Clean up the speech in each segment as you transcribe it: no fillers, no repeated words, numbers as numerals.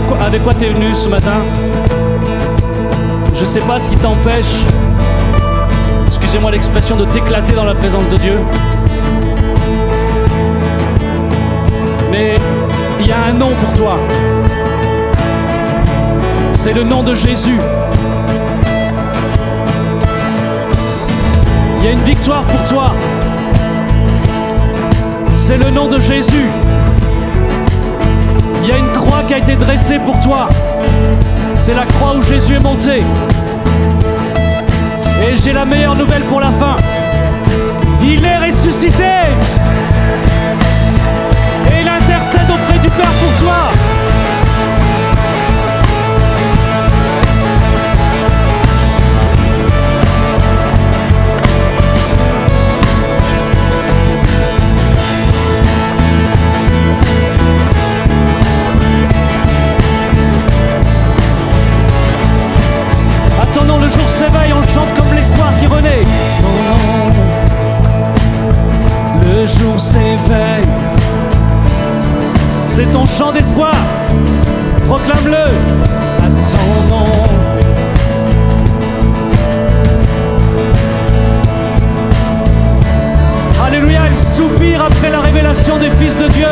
pas avec quoi tu es venu ce matin. Je sais pas ce qui t'empêche, excusez-moi l'expression, de t'éclater dans la présence de Dieu. Mais il y a un nom pour toi. C'est le nom de Jésus. Il y a une victoire pour toi. C'est le nom de Jésus. Il y a une croix qui a été dressée pour toi. C'est la croix où Jésus est monté. Et j'ai la meilleure nouvelle pour la fin. Il est ressuscité. Et il intercède auprès du Père pour toi. Attendons le jour s'éveille, on le chante comme l'espoir qui renaît. Le jour s'éveille, c'est ton chant d'espoir, proclame-le. Attendons. Alléluia, il soupire après la révélation des fils de Dieu.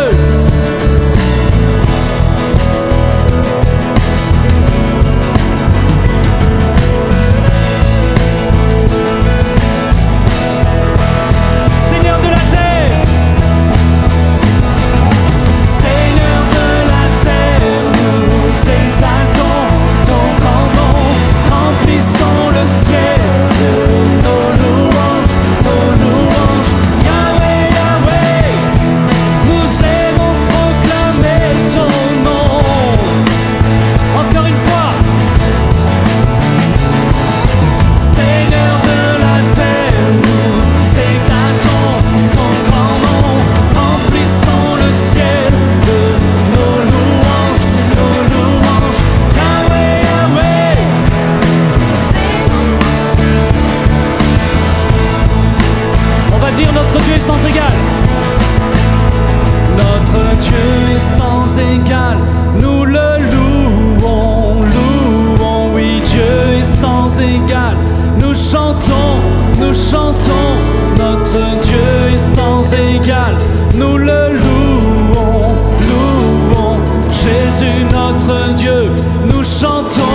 Nous chantons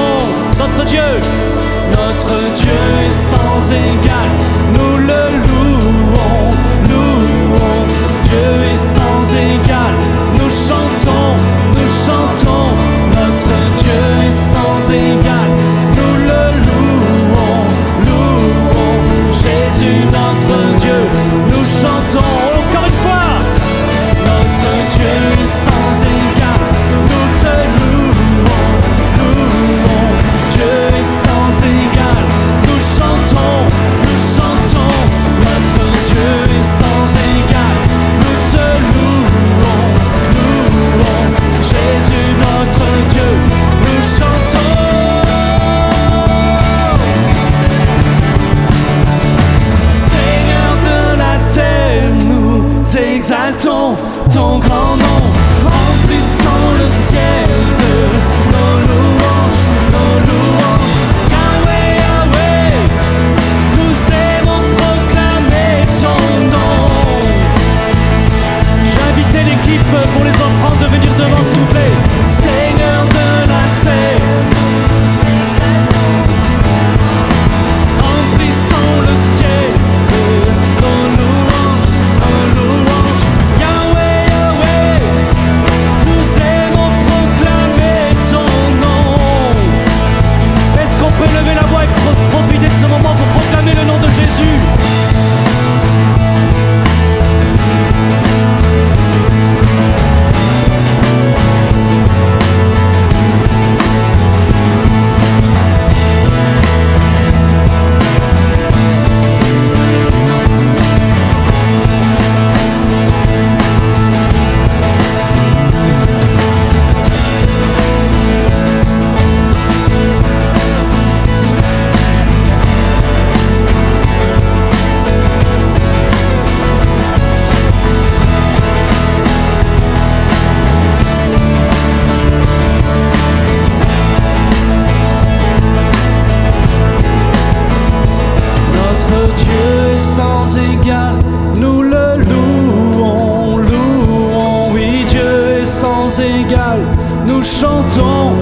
nous chantons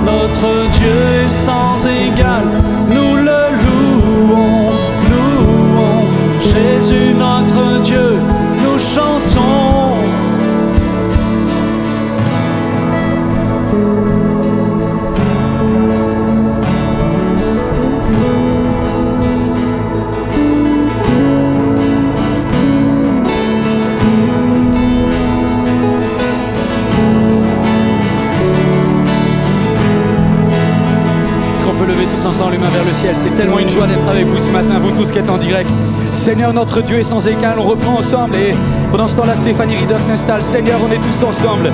notre Dieu est sans égal, nous le louons, Jésus notre Dieu, nous chantons. Ensemble les mains vers le ciel, c'est tellement une joie d'être avec vous ce matin, vous tous qui êtes en direct. Seigneur, notre Dieu est sans égal, on reprend ensemble et pendant ce temps-là, Stéphanie Reader s'installe. Seigneur, on est tous ensemble.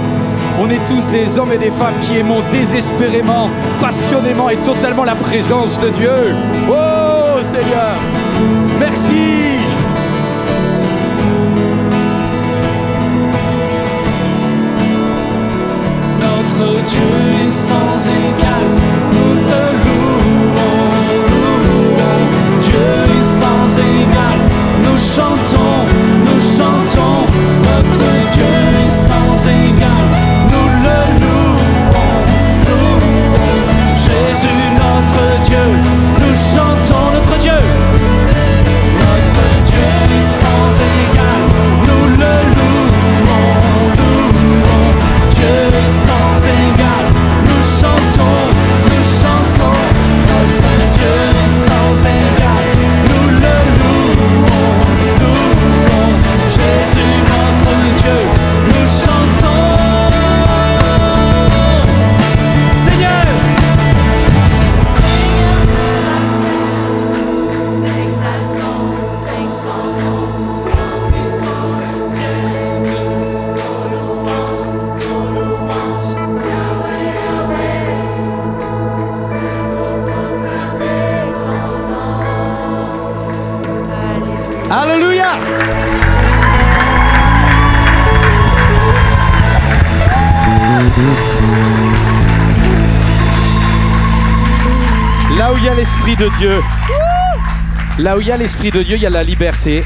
On est tous des hommes et des femmes qui aimons désespérément, passionnément et totalement la présence de Dieu. Oh Seigneur, merci. Notre Dieu est sans égal, nous le louons, Dieu est sans égal, nous chantons, notre Dieu est sans égal, nous le louons, Jésus notre Dieu, nous chantons notre Dieu est sans égal, nous le louons, Dieu est sans égal, nous chantons, notre Dieu est sans égal, nous le louons, Jésus notre Dieu, nous chantons, Seigneur. Alléluia. Là où il y a l'Esprit de Dieu, là où il y a l'Esprit de Dieu, il y a la liberté.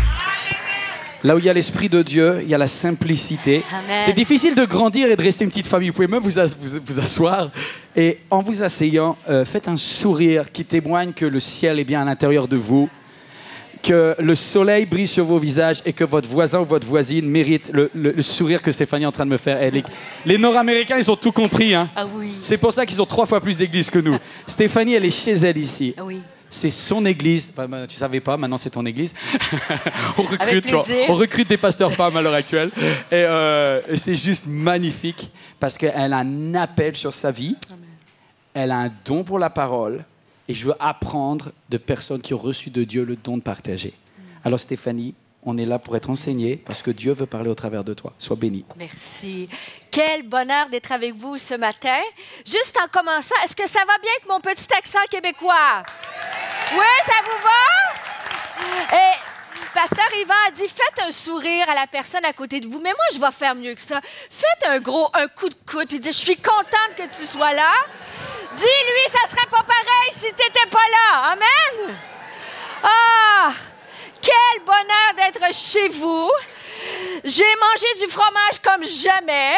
Là où il y a l'Esprit de Dieu, il y a la simplicité. Amen. C'est difficile de grandir et de rester une petite famille. Vous pouvez même vous asseoir et en vous asseyant, faites un sourire qui témoigne que le ciel est bien à l'intérieur de vous, que le soleil brille sur vos visages et que votre voisin ou votre voisine mérite le sourire que Stéphanie est en train de me faire. Les Nord-Américains, ils ont tout compris. Hein. Ah oui. C'est pour ça qu'ils ont 3 fois plus d'églises que nous. Stéphanie, elle est chez elle ici. Ah oui. C'est son église. Enfin, tu savais pas, maintenant c'est ton église. Avec plaisir. On recrute des pasteurs femmes à l'heure actuelle. Et c'est juste magnifique parce qu'elle a un appel sur sa vie. Amen. Elle a un don pour la parole. Et je veux apprendre de personnes qui ont reçu de Dieu le don de partager. Alors Stéphanie, on est là pour être enseignés parce que Dieu veut parler au travers de toi. Sois bénie. Merci. Quel bonheur d'être avec vous ce matin. Juste en commençant, est-ce que ça va bien avec mon petit accent québécois? Oui, ça vous va? Et Pasteur Yvan a dit, faites un sourire à la personne à côté de vous. Mais moi, je vais faire mieux que ça. Faites un coup de coude puis dites, je suis contente que tu sois là. Dis-lui, ça serait pas pareil si t'étais pas là. Amen. Ah, quel bonheur d'être chez vous. J'ai mangé du fromage comme jamais.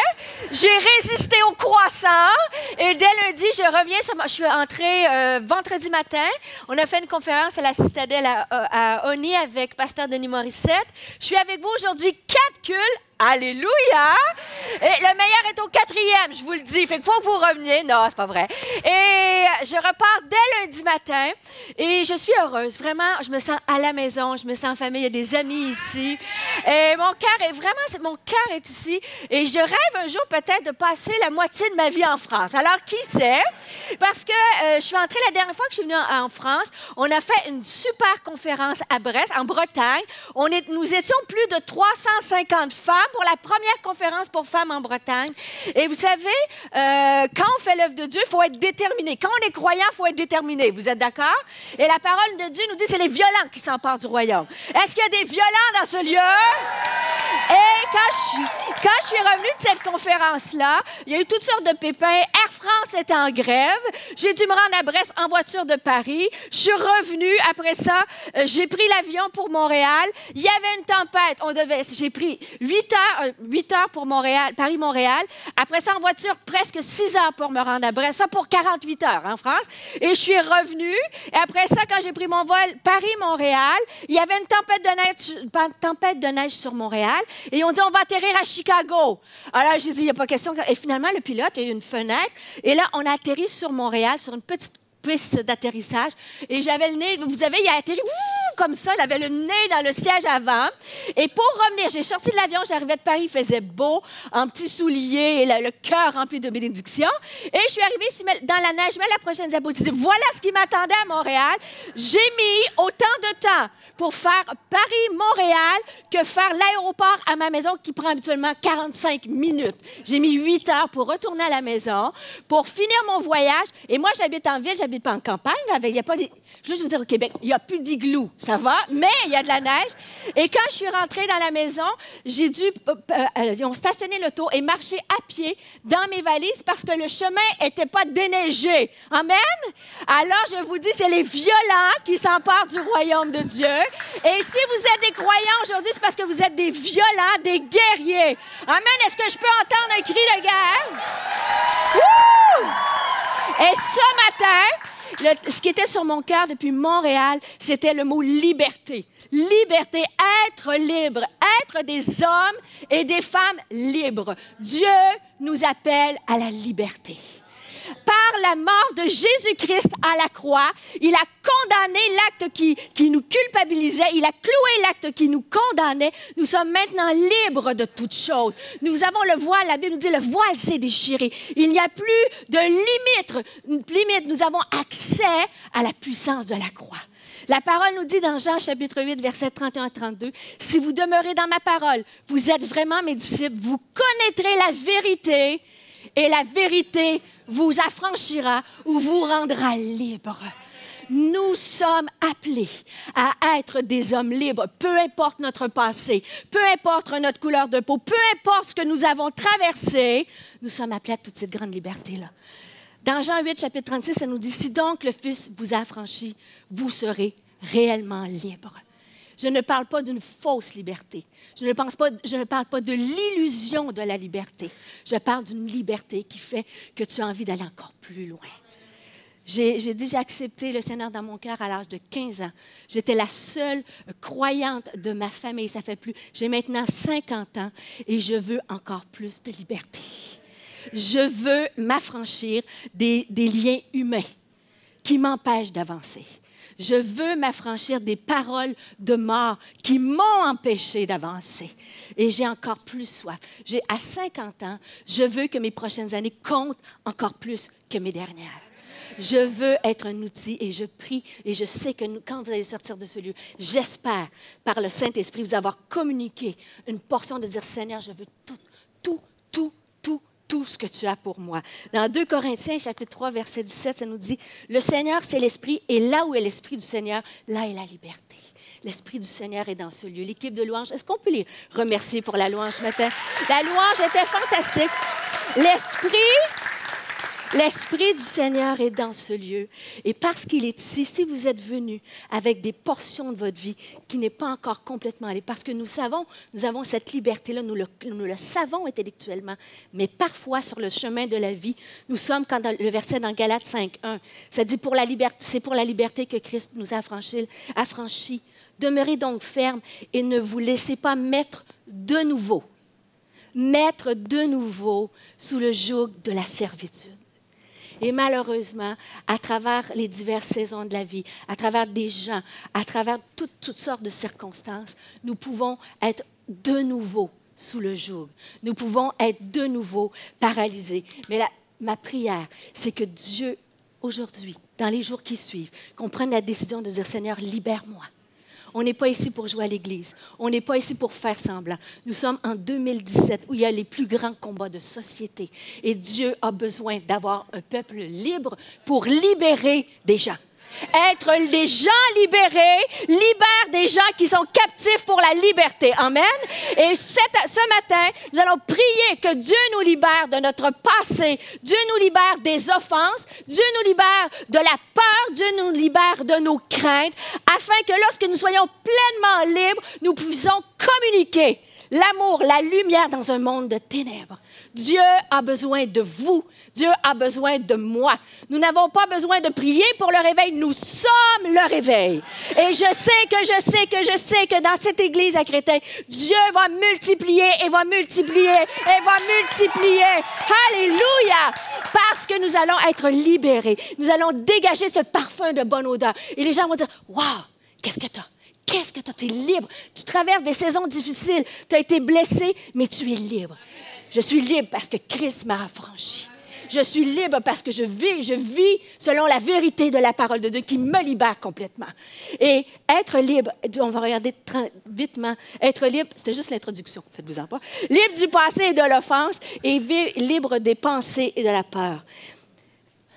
J'ai résisté au croissant. Et dès lundi, je reviens. Je suis entrée vendredi matin. On a fait une conférence à la Citadelle à Oni avec Pasteur Denis Morissette. Je suis avec vous aujourd'hui, 4 cultes. Alléluia! Et le meilleur est au 4e, je vous le dis. Fait qu'il faut que vous reveniez. Non, c'est pas vrai. Et je repars dès lundi matin et je suis heureuse. Vraiment, je me sens à la maison, je me sens en famille. Il y a des amis ici. Et mon cœur est ici. Et je rêve un jour peut-être de passer la moitié de ma vie en France. Alors, qui sait? Parce que je suis entrée la dernière fois que je suis venue en France. On a fait une super conférence à Brest, en Bretagne. Nous étions plus de 350 femmes pour la première conférence pour femmes en Bretagne. Et vous savez, quand on fait l'œuvre de Dieu, il faut être déterminé. Quand on est croyant, il faut être déterminé. Vous êtes d'accord? Et la parole de Dieu nous dit que c'est les violents qui s'emparent du royaume. Est-ce qu'il y a des violents dans ce lieu? Et quand je suis revenue de cette conférence-là, il y a eu toutes sortes de pépins. Air France était en grève. J'ai dû me rendre à Brest en voiture de Paris. Je suis revenue. Après ça, j'ai pris l'avion pour Montréal. Il y avait une tempête. J'ai pris 8 heures pour Montréal, Paris-Montréal. Après ça, en voiture, presque 6 heures pour me rendre à Brest. Ça pour 48 heures en France. Et je suis revenue. Et après ça, quand j'ai pris mon vol Paris-Montréal, il y avait une tempête de neige sur Montréal. Et ils ont dit, on va atterrir à Chicago. Alors, j'ai dit, il n'y a pas question. Et finalement, le pilote, il y a eu une fenêtre. Et là, on a atterri sur Montréal, sur une petite piste d'atterrissage. Et j'avais le nez, vous savez, il a atterri comme ça, il avait le nez dans le siège avant. Et pour revenir, j'ai sorti de l'avion, j'arrivais de Paris, il faisait beau, en petits souliers et le cœur rempli de bénédictions. Et je suis arrivée ici dans la neige, mais la prochaine diapositive. Voilà ce qui m'attendait à Montréal. J'ai mis autant de temps pour faire Paris-Montréal que faire l'aéroport à ma maison qui prend habituellement 45 minutes. J'ai mis 8 heures pour retourner à la maison, pour finir mon voyage. Et moi, j'habite en ville, j'habite pas en campagne. Il y a pas je veux vous dire, au Québec, il n'y a plus d'igloo, ça va, mais il y a de la neige. Et quand je suis rentrée dans la maison, j'ai dû, ils ont stationné l'auto et marcher à pied dans mes valises parce que le chemin n'était pas déneigé. Amen? Alors, je vous dis, c'est les violents qui s'emparent du royaume de Dieu. Et si vous êtes des croyants aujourd'hui, c'est parce que vous êtes des violents, des guerriers. Amen? Est-ce que je peux entendre un cri de guerre? Wouh! Et ce matin, ce qui était sur mon cœur depuis Montréal, c'était le mot liberté. Liberté, être libre, être des hommes et des femmes libres. Dieu nous appelle à la liberté. Par la mort de Jésus-Christ à la croix, il a condamné l'acte qui nous culpabilisait, il a cloué l'acte qui nous condamnait. Nous sommes maintenant libres de toutes choses. Nous avons le voile, la Bible nous dit, le voile s'est déchiré. Il n'y a plus de limite. Nous avons accès à la puissance de la croix. La parole nous dit dans Jean chapitre 8, versets 31-32, « Si vous demeurez dans ma parole, vous êtes vraiment mes disciples, vous connaîtrez la vérité et la vérité vous affranchira ou vous rendra libre. » Nous sommes appelés à être des hommes libres, peu importe notre passé, peu importe notre couleur de peau, peu importe ce que nous avons traversé, nous sommes appelés à toute cette grande liberté-là. Dans Jean 8, chapitre 36, ça nous dit, « Si donc le Fils vous a affranchi, vous serez réellement libres. » Je ne parle pas d'une fausse liberté. Je ne parle pas de l'illusion de la liberté. Je parle d'une liberté qui fait que tu as envie d'aller encore plus loin. J'ai déjà accepté le Seigneur dans mon cœur à l'âge de 15 ans. J'étais la seule croyante de ma famille. Ça fait plus. J'ai maintenant 50 ans et je veux encore plus de liberté. Je veux m'affranchir des liens humains qui m'empêchent d'avancer. Je veux m'affranchir des paroles de mort qui m'ont empêché d'avancer. Et j'ai encore plus soif. À 50 ans, je veux que mes prochaines années comptent encore plus que mes dernières. Je veux être un outil et je prie et je sais que quand vous allez sortir de ce lieu, j'espère par le Saint-Esprit vous avoir communiqué une portion de dire, Seigneur, je veux tout ce que tu as pour moi. Dans 2 Corinthiens, chapitre 3, verset 17, ça nous dit, « Le Seigneur, c'est l'Esprit, et là où est l'Esprit du Seigneur, là est la liberté. » L'Esprit du Seigneur est dans ce lieu. L'équipe de louange, est-ce qu'on peut les remercier pour la louange ce matin? La louange était fantastique. L'Esprit du Seigneur est dans ce lieu. Et parce qu'il est ici, si vous êtes venus avec des portions de votre vie qui n'est pas encore complètement allée, parce que nous avons cette liberté-là, nous le savons intellectuellement, mais parfois sur le chemin de la vie, nous sommes, quand dans le verset dans Galates 5.1, ça dit, c'est pour la liberté que Christ nous a affranchis. Demeurez donc fermes et ne vous laissez pas mettre de nouveau sous le joug de la servitude. Et malheureusement, à travers les diverses saisons de la vie, à travers des gens, à travers toutes sortes de circonstances, nous pouvons être de nouveau sous le joug. Nous pouvons être de nouveau paralysés. Mais ma prière, c'est que Dieu, aujourd'hui, dans les jours qui suivent, qu'on prenne la décision de dire, Seigneur, libère-moi. On n'est pas ici pour jouer à l'église. On n'est pas ici pour faire semblant. Nous sommes en 2017 où il y a les plus grands combats de société. Et Dieu a besoin d'avoir un peuple libre pour libérer des gens. Être les gens libérés libère des gens qui sont captifs pour la liberté. Amen. Et ce matin, nous allons prier que Dieu nous libère de notre passé. Dieu nous libère des offenses. Dieu nous libère de la peur. Dieu nous libère de nos craintes, afin que lorsque nous soyons pleinement libres, nous puissions communiquer l'amour, la lumière dans un monde de ténèbres. Dieu a besoin de vous. Dieu a besoin de moi. Nous n'avons pas besoin de prier pour le réveil. Nous sommes le réveil. Et je sais que dans cette église à Créteil, Dieu va multiplier et va multiplier et va multiplier. Alléluia! Parce que nous allons être libérés. Nous allons dégager ce parfum de bonne odeur. Et les gens vont dire, « Wow! Qu'est-ce que tu as? Qu'est-ce que tu as? Tu es libre. Tu traverses des saisons difficiles. Tu as été blessé, mais tu es libre. Je suis libre parce que Christ m'a affranchi. Je suis libre parce que je vis selon la vérité de la parole de Dieu qui me libère complètement. Et être libre, on va regarder vitement, être libre, c'était juste l'introduction, faites-vous-en pas. Libre du passé et de l'offense et libre des pensées et de la peur.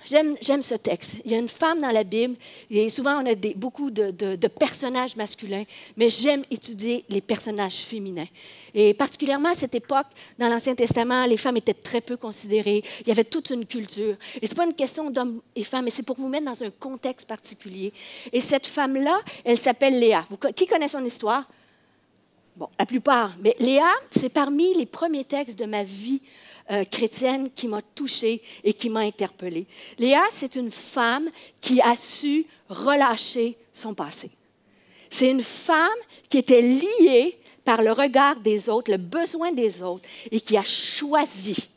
J'aime ce texte. Il y a une femme dans la Bible, et souvent on a beaucoup de personnages masculins, mais j'aime étudier les personnages féminins. Et particulièrement à cette époque, dans l'Ancien Testament, les femmes étaient très peu considérées. Il y avait toute une culture. Et ce n'est pas une question d'hommes et femmes, mais c'est pour vous mettre dans un contexte particulier. Et cette femme-là, elle s'appelle Léa. Qui connaît son histoire? Bon, la plupart. Mais Léa, c'est parmi les premiers textes de ma vie chrétienne qui m'a touchée et qui m'a interpellée. Léa, c'est une femme qui a su relâcher son passé. C'est une femme qui était liée par le regard des autres, le besoin des autres, et qui a choisi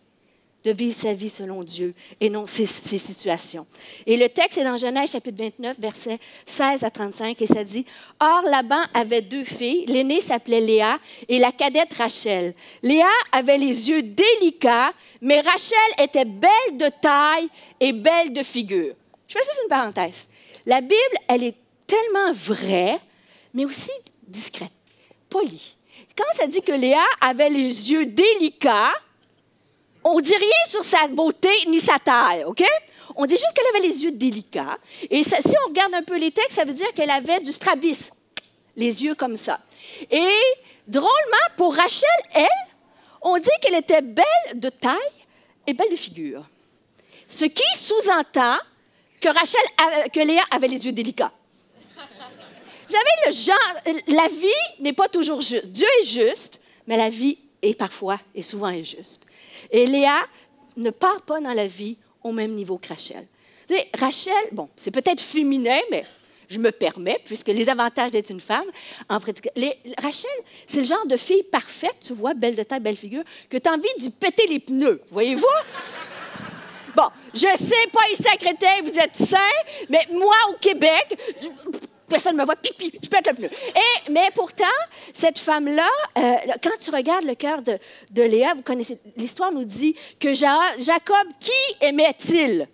de vivre sa vie selon Dieu et non ses situations. Et le texte est dans Genèse chapitre 29, versets 16 à 35, et ça dit, « Or, Laban avait 2 filles, l'aînée s'appelait Léa et la cadette Rachel. Léa avait les yeux délicats, mais Rachel était belle de taille et belle de figure. » Je fais juste une parenthèse. La Bible, elle est tellement vraie, mais aussi discrète, polie. Quand ça dit que Léa avait les yeux délicats, on ne dit rien sur sa beauté ni sa taille, OK? On dit juste qu'elle avait les yeux délicats. Et ça, si on regarde un peu les textes, ça veut dire qu'elle avait du strabisme, les yeux comme ça. Et drôlement, pour Rachel, elle, on dit qu'elle était belle de taille et belle de figure. Ce qui sous-entend que Léa avait les yeux délicats. Vous savez, le genre, la vie n'est pas toujours juste. Dieu est juste, mais la vie est parfois et souvent injuste. Et Léa ne part pas dans la vie au même niveau que Rachel. Vous savez, Rachel, bon, c'est peut-être féminin, mais je me permets, puisque les avantages d'être une femme, en pratique. Rachel, c'est le genre de fille parfaite, tu vois, belle de taille, belle figure, que tu as envie d'y péter les pneus, voyez-vous? Bon, je sais pas ici à Créteil, vous êtes saints, mais moi, au Québec, personne ne me voit, pipi, je pète le pneu. Mais pourtant, cette femme-là, quand tu regardes le cœur de Léa, vous connaissez, l'histoire nous dit que Jacob, qui aimait-il?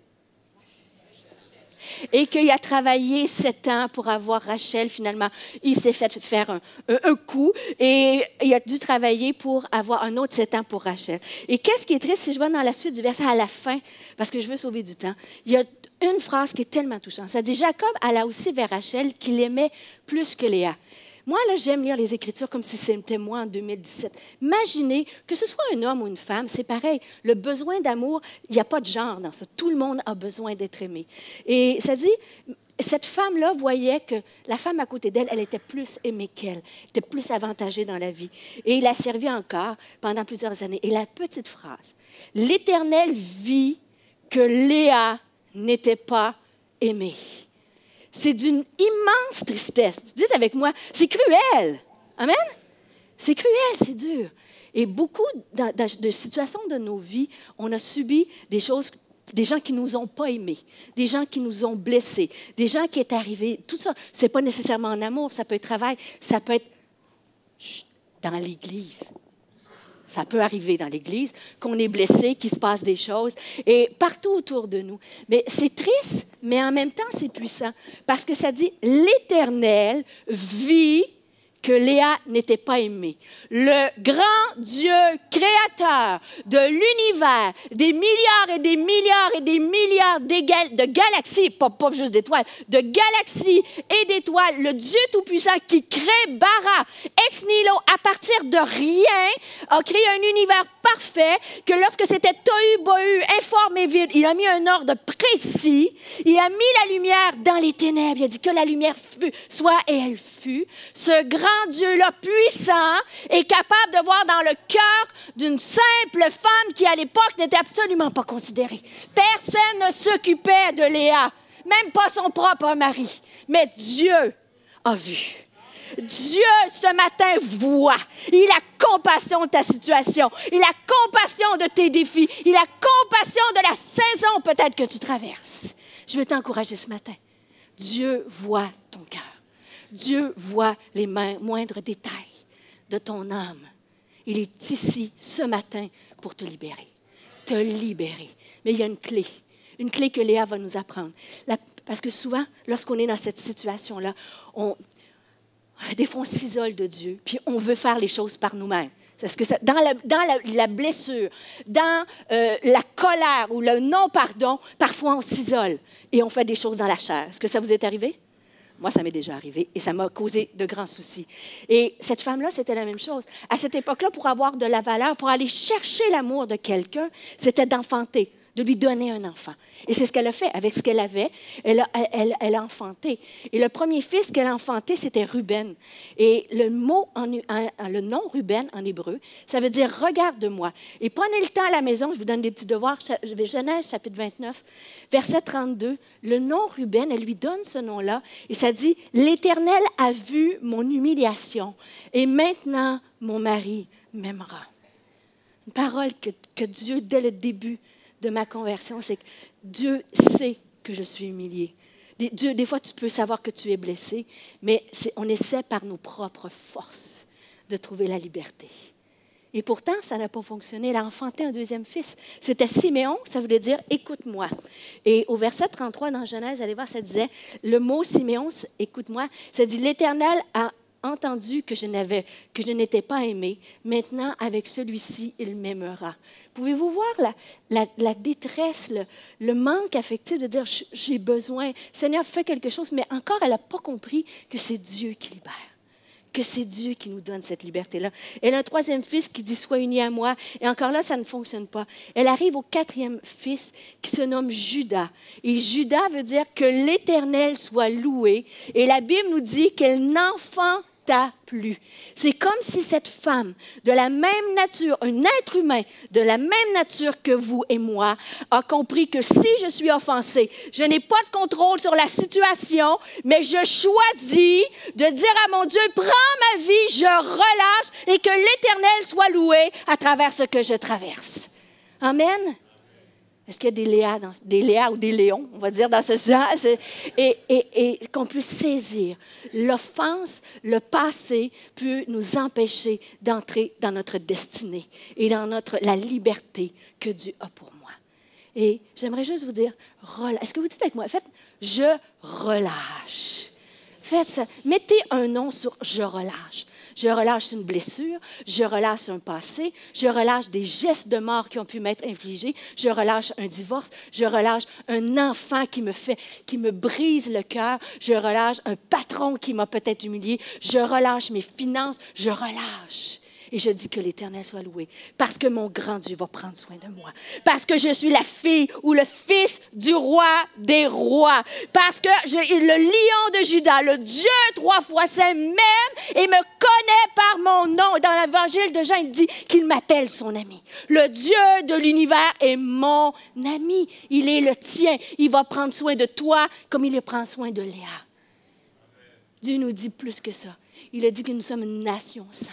Et qu'il a travaillé 7 ans pour avoir Rachel, finalement. Il s'est fait faire un coup et il a dû travailler pour avoir un autre 7 ans pour Rachel. Et qu'est-ce qui est triste, si je vais dans la suite du verset à la fin, parce que je veux sauver du temps, il y a une phrase qui est tellement touchante. Ça dit, Jacob alla aussi vers Rachel qu'il aimait plus que Léa. Moi, là, j'aime lire les Écritures comme si c'était moi en 2017. Imaginez, que ce soit un homme ou une femme, c'est pareil. Le besoin d'amour, il n'y a pas de genre dans ça. Tout le monde a besoin d'être aimé. Et ça dit, cette femme-là voyait que la femme à côté d'elle, elle était plus aimée qu'elle, était plus avantagée dans la vie. Et il a servi encore pendant plusieurs années. Et la petite phrase, « L'Éternel vit que Léa n'était pas aimée. » C'est d'une immense tristesse. Dites avec moi, c'est cruel. Amen? C'est cruel, c'est dur. Et beaucoup de situations de nos vies, on a subi des choses, des gens qui ne nous ont pas aimés, des gens qui nous ont blessés, des gens qui est arrivés. Tout ça, ce n'est pas nécessairement en amour, ça peut être travail, ça peut être dans l'Église. Ça peut arriver dans l'Église, qu'on est blessé, qu'il se passe des choses, et partout autour de nous. Mais c'est triste, mais en même temps, c'est puissant, parce que ça dit, l'Éternel vit que Léa n'était pas aimée. Le grand Dieu créateur de l'univers, des milliards et des milliards et des milliards de galaxies, pas juste d'étoiles, de galaxies et d'étoiles, le Dieu Tout-Puissant qui crée bara, ex nihilo, à partir de rien, a créé un univers parfait que lorsque c'était tohu-bohu, informe et vide, il a mis un ordre précis, il a mis la lumière dans les ténèbres, il a dit que la lumière soit et elle fut. Ce grand Dieu-là puissant est capable de voir dans le cœur d'une simple femme qui à l'époque n'était absolument pas considérée. Personne ne s'occupait de Léa, même pas son propre mari, mais Dieu a vu. Dieu, ce matin, voit. Il a compassion de ta situation. Il a compassion de tes défis. Il a compassion de la saison peut-être que tu traverses. Je veux t'encourager ce matin. Dieu voit ton cœur. Dieu voit les moindres détails de ton âme. Il est ici ce matin pour te libérer. Te libérer. Mais il y a une clé que Léa va nous apprendre. Parce que souvent, lorsqu'on est dans cette situation-là, des fois, on s'isole de Dieu, puis on veut faire les choses par nous-mêmes. Parce que dans la blessure, dans la colère ou le non-pardon, parfois on s'isole et on fait des choses dans la chair. Est-ce que ça vous est arrivé? Moi, ça m'est déjà arrivé et ça m'a causé de grands soucis. Et cette femme-là, c'était la même chose. À cette époque-là, pour avoir de la valeur, pour aller chercher l'amour de quelqu'un, c'était d'enfanter, de lui donner un enfant. Et c'est ce qu'elle a fait. Avec ce qu'elle avait, elle a enfanté. Et le premier fils qu'elle a enfanté, c'était Ruben. Et le nom Ruben en hébreu, ça veut dire « regarde-moi ». Et prenez le temps à la maison, je vous donne des petits devoirs. Genèse, chapitre 29, verset 32. Le nom Ruben, elle lui donne ce nom-là. Et ça dit « L'Éternel a vu mon humiliation. Et maintenant, mon mari m'aimera ». Une parole que Dieu, dès le début de ma conversion, c'est que Dieu sait que je suis humiliée. Des fois, tu peux savoir que tu es blessé, mais on essaie par nos propres forces de trouver la liberté. Et pourtant, ça n'a pas fonctionné. Elle a enfanté un deuxième fils. C'était Siméon, ça voulait dire « écoute-moi ». Et au verset 33 dans Genèse, allez voir, ça disait, le mot Siméon, « écoute-moi », ça dit « l'Éternel a entendu que je n'étais pas aimée. Maintenant, avec celui-ci, il m'aimera. » Pouvez-vous voir la détresse, le manque affectif de dire « j'ai besoin, Seigneur, fais quelque chose », mais encore, elle n'a pas compris que c'est Dieu qui libère, que c'est Dieu qui nous donne cette liberté-là. Elle a un troisième fils qui dit « sois uni à moi », et encore là, ça ne fonctionne pas. Elle arrive au quatrième fils qui se nomme Judas, et Judas veut dire que l'Éternel soit loué, et la Bible nous dit qu'elle n'enfanta plus. C'est comme si cette femme, de la même nature, un être humain de la même nature que vous et moi, a compris que si je suis offensée, je n'ai pas de contrôle sur la situation, mais je choisis de dire à mon Dieu, prends ma vie, je relâche et que l'Éternel soit loué à travers ce que je traverse. Amen. Est-ce qu'il y a des Léa ou des Léons, on va dire, dans ce sens, et qu'on puisse saisir l'offense, le passé peut nous empêcher d'entrer dans notre destinée et dans la liberté que Dieu a pour moi. Et j'aimerais juste vous dire, est-ce que vous dites avec moi, faites, je relâche. Faites ça, mettez un nom sur je relâche. Je relâche une blessure, je relâche un passé, je relâche des gestes de mort qui ont pu m'être infligés, je relâche un divorce, je relâche un enfant qui me brise le cœur, je relâche un patron qui m'a peut-être humilié, je relâche mes finances, je relâche. Et je dis que l'Éternel soit loué, parce que mon grand Dieu va prendre soin de moi, parce que je suis la fille ou le fils du roi des rois, parce que le lion de Juda, le Dieu 3 fois saint m'aime et me connaît par mon nom. Dans l'évangile de Jean, il dit qu'il m'appelle son ami. Le Dieu de l'univers est mon ami. Il est le tien. Il va prendre soin de toi comme il prend soin de Léa. Dieu nous dit plus que ça. Il a dit que nous sommes une nation sainte.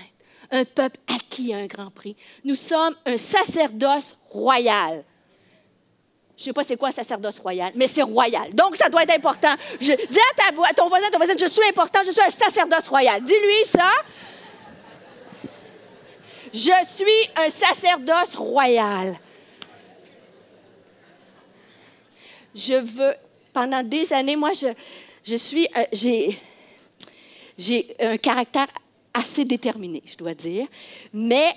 Un peuple acquis à un grand prix. Nous sommes un sacerdoce royal. Je ne sais pas c'est quoi sacerdoce royal, mais c'est royal. Donc, ça doit être important. Dis à ton voisin, je suis important, je suis un sacerdoce royal. Dis-lui ça. Je suis un sacerdoce royal. Je veux, pendant des années, moi, j'ai un caractère assez déterminée, je dois dire. Mais,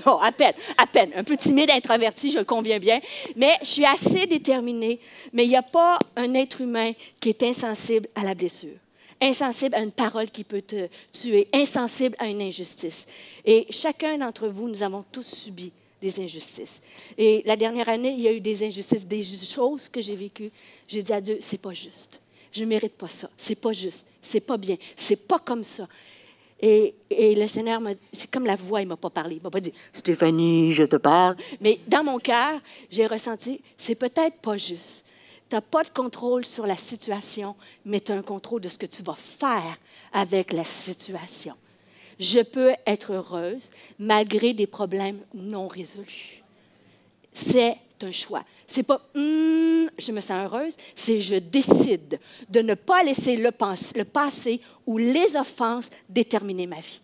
non, à peine, un peu timide, introvertie, je le conviens bien. Mais je suis assez déterminée. Mais il n'y a pas un être humain qui est insensible à la blessure, insensible à une parole qui peut te tuer, insensible à une injustice. Et chacun d'entre vous, nous avons tous subi des injustices. Et la dernière année, il y a eu des injustices, des choses que j'ai vécues. J'ai dit à Dieu, c'est pas juste. Je ne mérite pas ça. C'est pas juste. C'est pas bien. C'est pas comme ça. Et le Seigneur m'a dit, c'est comme la voix, il ne m'a pas parlé. Il ne m'a pas dit, Stéphanie, je te parle. Mais dans mon cœur, j'ai ressenti, c'est peut-être pas juste. Tu n'as pas de contrôle sur la situation, mais tu as un contrôle de ce que tu vas faire avec la situation. Je peux être heureuse malgré des problèmes non résolus. C'est un choix. C'est pas je me sens heureuse, c'est je décide de ne pas laisser le passé ou les offenses déterminer ma vie.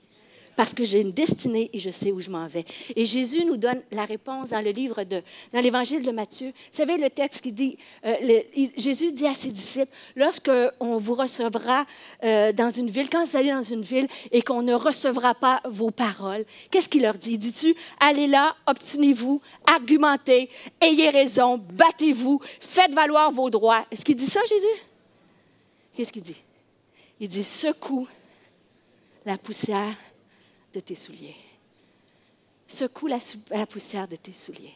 Parce que j'ai une destinée et je sais où je m'en vais. Et Jésus nous donne la réponse dans le livre dans l'Évangile de Matthieu. Vous savez le texte qui dit, Jésus dit à ses disciples, lorsqu'on vous recevra dans une ville, quand vous allez dans une ville et qu'on ne recevra pas vos paroles, qu'est-ce qu'il leur dit? Il dit-tu, allez là, obstinez-vous, argumentez, ayez raison, battez-vous, faites valoir vos droits. Est-ce qu'il dit ça, Jésus? Qu'est-ce qu'il dit? Il dit, secoue la poussière de tes souliers. Secoue la poussière de tes souliers.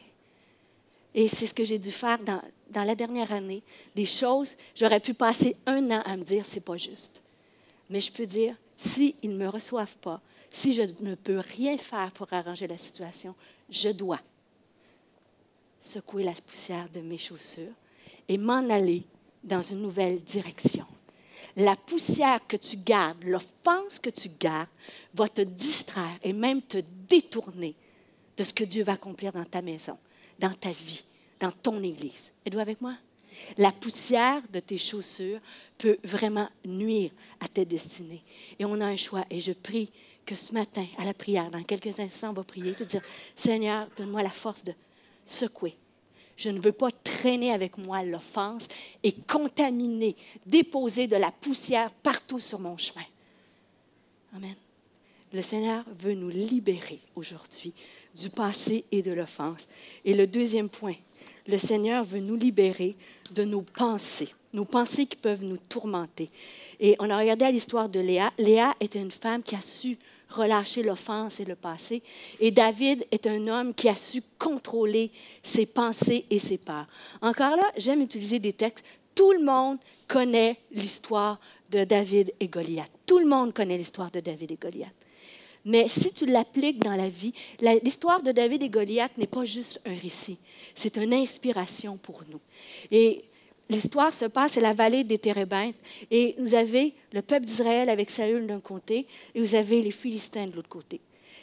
Et c'est ce que j'ai dû faire dans la dernière année. Des choses, j'aurais pu passer 1 an à me dire, c'est pas juste. Mais je peux dire, s'ils ne me reçoivent pas, si je ne peux rien faire pour arranger la situation, je dois secouer la poussière de mes chaussures et m'en aller dans une nouvelle direction. La poussière que tu gardes, l'offense que tu gardes, va te distraire et même te détourner de ce que Dieu va accomplir dans ta maison, dans ta vie, dans ton Église. Êtes-vous avec moi? La poussière de tes chaussures peut vraiment nuire à tes destinées. Et on a un choix. Et je prie que ce matin, à la prière, dans quelques instants, on va prier, de dire, Seigneur, donne-moi la force de secouer. Je ne veux pas traîner avec moi l'offense et contaminer, déposer de la poussière partout sur mon chemin. Amen. Le Seigneur veut nous libérer aujourd'hui du passé et de l'offense. Et le deuxième point, le Seigneur veut nous libérer de nos pensées qui peuvent nous tourmenter. Et on a regardé à l'histoire de Léa. Léa était une femme qui a su relâcher l'offense et le passé. Et David est un homme qui a su contrôler ses pensées et ses peurs. Encore là, j'aime utiliser des textes. Tout le monde connaît l'histoire de David et Goliath. Tout le monde connaît l'histoire de David et Goliath. Mais si tu l'appliques dans la vie, l'histoire de David et Goliath n'est pas juste un récit. C'est une inspiration pour nous. Et l'histoire se passe à la vallée des Térébintes et vous avez le peuple d'Israël avec Saül d'un côté et vous avez les Philistins de l'autre côté.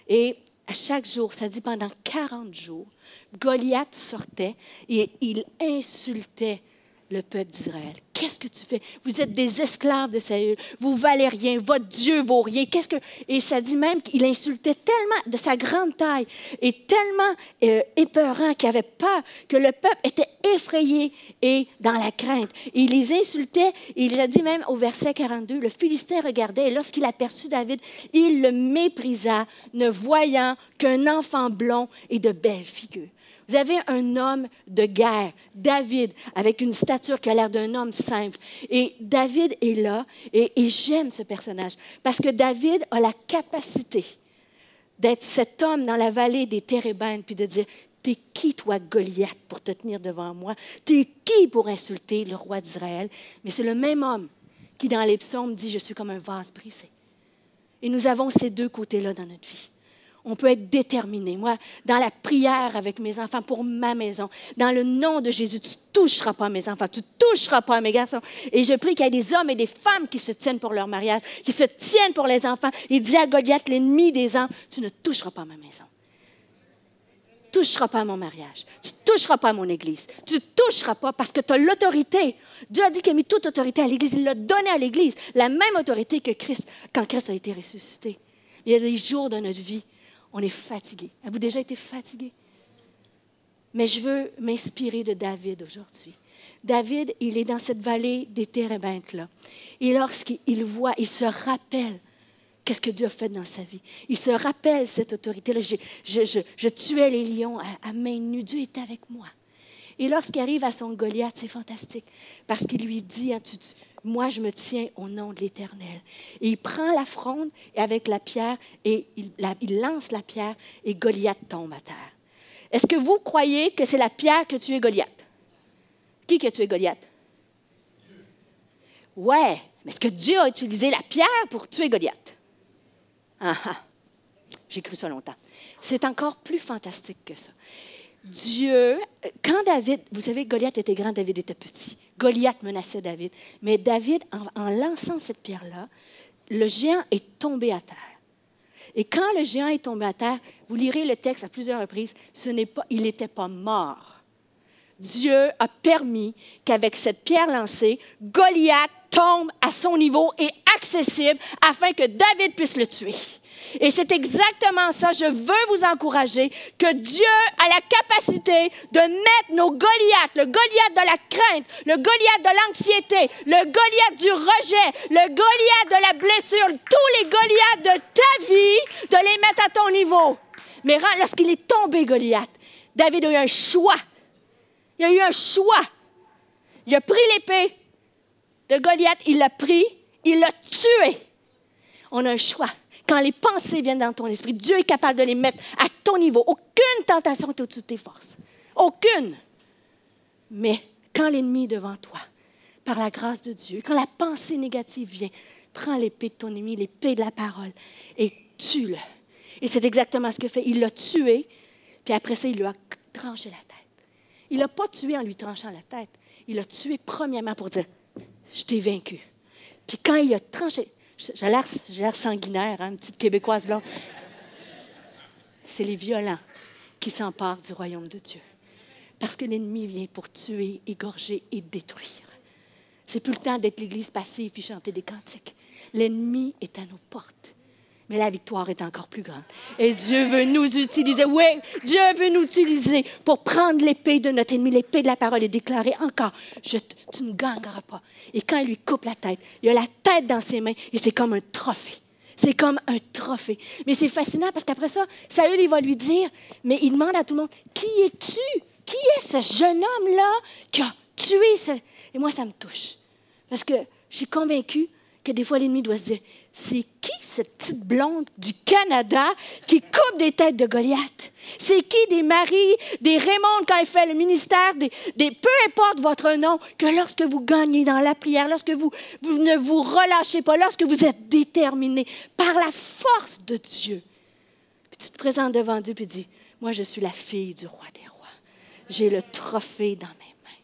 Et à chaque jour, ça dit pendant 40 jours, Goliath sortait et il insultait le peuple d'Israël. Qu'est-ce que tu fais? Vous êtes des esclaves de Saül. Vous valez rien. Votre Dieu vaut rien. Et ça dit même qu'il insultait tellement de sa grande taille et tellement épeurant qu'il avait peur que le peuple était effrayé et dans la crainte. Et il les insultait. Et il a dit même au verset 42, le Philistin regardait et lorsqu'il aperçut David, il le méprisa, ne voyant qu'un enfant blond et de belle figure. Vous avez un homme de guerre, David, avec une stature qui a l'air d'un homme simple. Et David est là, et j'aime ce personnage, parce que David a la capacité d'être cet homme dans la vallée des Térébintes, puis de dire, t'es qui, toi, Goliath, pour te tenir devant moi? T'es qui pour insulter le roi d'Israël? Mais c'est le même homme qui, dans les psaumes, dit, je suis comme un vase brisé. Et nous avons ces deux côtés-là dans notre vie. On peut être déterminé. Moi, dans la prière avec mes enfants pour ma maison, dans le nom de Jésus, tu ne toucheras pas à mes enfants, tu ne toucheras pas à mes garçons. Et je prie qu'il y ait des hommes et des femmes qui se tiennent pour leur mariage, qui se tiennent pour les enfants. Il dit à Goliath, l'ennemi des hommes, tu ne toucheras pas à ma maison. Tu ne toucheras pas à mon mariage. Tu ne toucheras pas à mon Église. Tu ne toucheras pas parce que tu as l'autorité. Dieu a dit qu'il a mis toute autorité à l'Église. Il l'a donnée à l'Église. La même autorité que Christ, quand Christ a été ressuscité. Il y a des jours de notre vie, on est fatigué. Avez-vous déjà été fatigué? Mais je veux m'inspirer de David aujourd'hui. David, il est dans cette vallée des Térébintes-là. Et lorsqu'il voit, il se rappelle qu'est-ce que Dieu a fait dans sa vie. Il se rappelle cette autorité-là. Je tuais les lions à main nue. Dieu était avec moi. Et lorsqu'il arrive à son Goliath, c'est fantastique. Parce qu'il lui dit, hein, moi, je me tiens au nom de l'Éternel. Et il prend la fronde et avec la pierre et il lance la pierre et Goliath tombe à terre. Est-ce que vous croyez que c'est la pierre qui a tué Goliath? Qui a tué Goliath? Ouais, mais est-ce que Dieu a utilisé la pierre pour tuer Goliath? J'ai cru ça longtemps. C'est encore plus fantastique que ça. Dieu, quand David, vous savez, Goliath était grand, David était petit. Goliath menaçait David. Mais David, en lançant cette pierre-là, le géant est tombé à terre. Et quand le géant est tombé à terre, vous lirez le texte à plusieurs reprises, il n'était pas mort. Dieu a permis qu'avec cette pierre lancée, Goliath tombe à son niveau et accessible afin que David puisse le tuer. Et c'est exactement ça. Je veux vous encourager que Dieu a la capacité de mettre nos Goliaths, le Goliath de la crainte, le Goliath de l'anxiété, le Goliath du rejet, le Goliath de la blessure, tous les Goliaths de ta vie, de les mettre à ton niveau. Mais lorsqu'il est tombé, Goliath, David a eu un choix. Il a eu un choix. Il a pris l'épée de Goliath, il l'a pris, il l'a tué. On a un choix. Quand les pensées viennent dans ton esprit, Dieu est capable de les mettre à ton niveau. Aucune tentation n'est au-dessus de tes forces. Aucune. Mais quand l'ennemi est devant toi, par la grâce de Dieu, quand la pensée négative vient, prends l'épée de ton ennemi, l'épée de la parole, et tue-le. Et c'est exactement ce qu'il fait. Il l'a tué, puis après ça, il lui a tranché la tête. Il ne l'a pas tué en lui tranchant la tête. Il l'a tué premièrement pour dire « Je t'ai vaincu ». Puis quand il a tranché... J'ai l'air sanguinaire, hein, une petite Québécoise blonde. C'est les violents qui s'emparent du royaume de Dieu. Parce que l'ennemi vient pour tuer, égorger et détruire. C'est plus le temps d'être l'Église passive et chanter des cantiques. L'ennemi est à nos portes. Mais la victoire est encore plus grande. Et Dieu veut nous utiliser. Oui, Dieu veut nous utiliser pour prendre l'épée de notre ennemi, l'épée de la parole et déclarer encore, tu ne gagneras pas. Et quand il lui coupe la tête, il a la tête dans ses mains et c'est comme un trophée. C'est comme un trophée. Mais c'est fascinant parce qu'après ça, Saül, il va lui dire, mais il demande à tout le monde, qui es-tu? Qui est ce jeune homme-là qui a tué ce... Et moi, ça me touche. Parce que je suis convaincue que des fois, l'ennemi doit se dire, c'est qui cette petite blonde du Canada qui coupe des têtes de Goliath? C'est qui des Marie, des Raymond quand il fait le ministère, peu importe votre nom, que lorsque vous gagnez dans la prière, lorsque vous ne vous relâchez pas, lorsque vous êtes déterminé par la force de Dieu, puis tu te présentes devant Dieu et dis, moi je suis la fille du roi des rois. J'ai le trophée dans mes mains.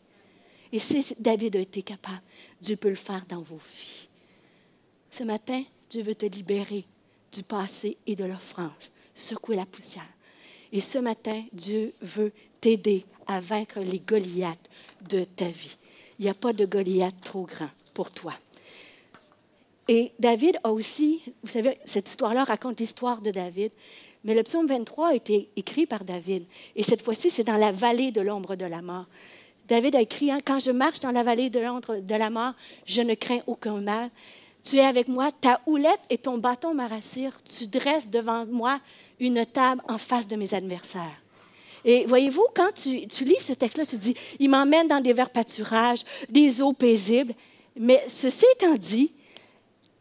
Et si David a été capable, Dieu peut le faire dans vos vies. Ce matin, Dieu veut te libérer du passé et de l'offrande, secouer la poussière. Et ce matin, Dieu veut t'aider à vaincre les Goliaths de ta vie. Il n'y a pas de Goliath trop grand pour toi. Et David a aussi, vous savez, cette histoire-là raconte l'histoire de David, mais le psaume 23 a été écrit par David. Et cette fois-ci, c'est dans la vallée de l'ombre de la mort. David a écrit, hein, « Quand je marche dans la vallée de l'ombre de la mort, je ne crains aucun mal. Tu es avec moi, ta houlette et ton bâton me rassurent. Tu dresses devant moi une table en face de mes adversaires. » Et voyez-vous, quand tu lis ce texte-là, tu te dis, il m'emmène dans des verts pâturages, des eaux paisibles. Mais ceci étant dit,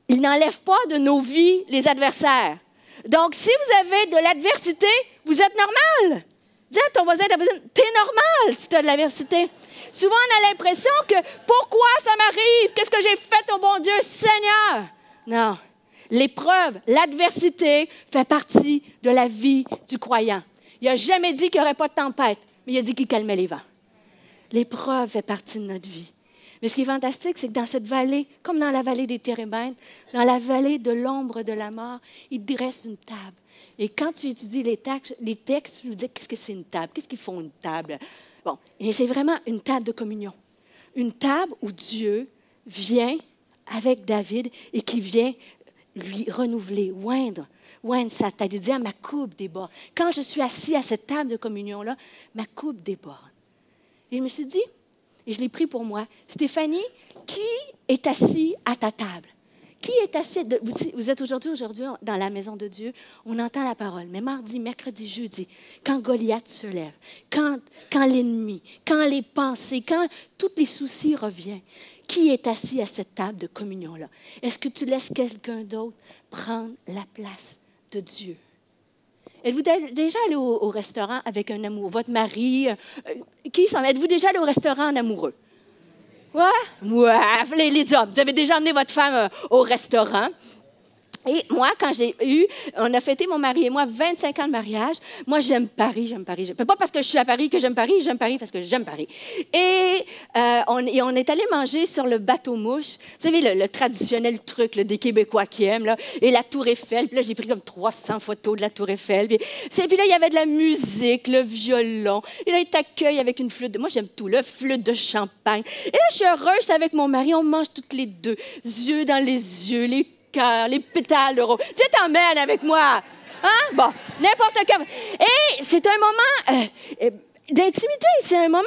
il n'enlève pas de nos vies les adversaires. Donc, si vous avez de l'adversité, vous êtes normal. Dis à ton voisin, t'es normal si tu as de l'adversité. Souvent, on a l'impression que pourquoi ça m'arrive? Qu'est-ce que j'ai fait au bon Dieu, Seigneur? Non. L'épreuve, l'adversité fait partie de la vie du croyant. Il n'a jamais dit qu'il n'y aurait pas de tempête, mais il a dit qu'il calmait les vents. L'épreuve fait partie de notre vie. Mais ce qui est fantastique, c'est que dans cette vallée, comme dans la vallée des Térébintes, dans la vallée de l'ombre de la mort, il dresse une table. Et quand tu étudies les textes, tu nous dis, qu'est-ce que c'est une table? Qu'est-ce qu'ils font une table? Bon, et c'est vraiment une table de communion. Une table où Dieu vient avec David et qui vient lui renouveler, oindre sa tête. Il dit, ma coupe déborde. Quand je suis assis à cette table de communion-là, ma coupe déborde. Et je me suis dit, et je l'ai pris pour moi, Stéphanie, qui est assis à ta table? Qui est assis... Vous êtes aujourd'hui dans la maison de Dieu, on entend la parole. Mais mardi, mercredi, jeudi, quand Goliath se lève, quand l'ennemi, quand les pensées, quand tous les soucis reviennent, qui est assis à cette table de communion-là? Est-ce que tu laisses quelqu'un d'autre prendre la place de Dieu? Êtes-vous déjà allé au restaurant avec un amoureux? Votre mari? Êtes-vous déjà allé au restaurant en amoureux? Ouais, les hommes. Vous avez déjà emmené votre femme au restaurant. Et moi, on a fêté, mon mari et moi, 25 ans de mariage. Moi, j'aime Paris. Pas parce que je suis à Paris que j'aime Paris parce que j'aime Paris. Et on est allé manger sur le bateau-mouche. Vous savez, le traditionnel truc des Québécois qui aiment, là. Et la Tour Eiffel. Puis là, j'ai pris comme 300 photos de la Tour Eiffel. Puis là, il y avait de la musique, le violon. Et là, il t'accueille avec une flûte. Moi, j'aime tout, le flûte de champagne. Et là, je suis heureuse, j'étais avec mon mari. On mange toutes les deux. Yeux dans les yeux, les cœur, les pétales de rose. Tu t'emmènes avec moi. Hein? Bon, n'importe quoi. Et c'est un moment d'intimité. C'est un moment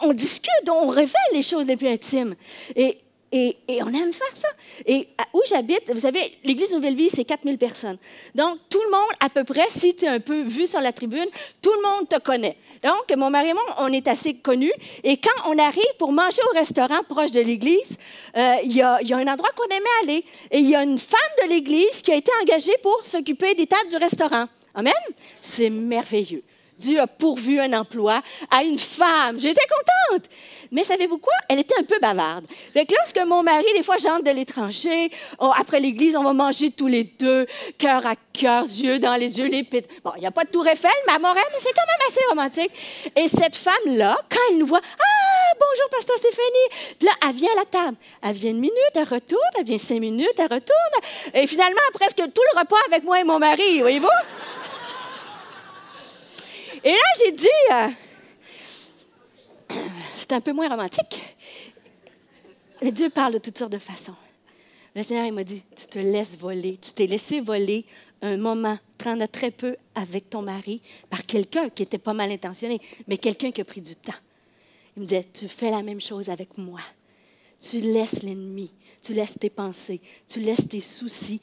on discute, on révèle les choses les plus intimes. Et on aime faire ça. Et où j'habite, vous savez, l'Église Nouvelle-Vie, c'est 4000 personnes. Donc, tout le monde, à peu près, si tu es un peu vu sur la tribune, tout le monde te connaît. Donc, mon mari et moi, on est assez connus. Et quand on arrive pour manger au restaurant proche de l'Église, il y a un endroit qu'on aimait aller. Et il y a une femme de l'Église qui a été engagée pour s'occuper des tables du restaurant. Amen? C'est merveilleux. Dieu a pourvu un emploi à une femme. J'étais contente. Mais savez-vous quoi? Elle était un peu bavarde. Fait que lorsque mon mari, des fois, j'entre de l'étranger, après l'église, on va manger tous les deux, cœur à cœur, yeux dans les yeux, les pits. Bon, il n'y a pas de tour Eiffel, mais à Montréal, mais c'est quand même assez romantique. Et cette femme-là, quand elle nous voit, « Ah, bonjour, pasteur Stéphanie! » Puis là, elle vient à la table. Elle vient 1 minute, elle retourne, elle vient 5 minutes, elle retourne. Et finalement, presque tout le repas avec moi et mon mari, voyez-vous? Et là, j'ai dit, c'est un peu moins romantique, mais Dieu parle de toutes sortes de façons. Le Seigneur, il m'a dit, tu te laisses voler, tu t'es laissé voler un moment, tu en as très peu avec ton mari, par quelqu'un qui était pas mal intentionné, mais quelqu'un qui a pris du temps. Il me disait, tu fais la même chose avec moi. Tu laisses l'ennemi, tu laisses tes pensées, tu laisses tes soucis,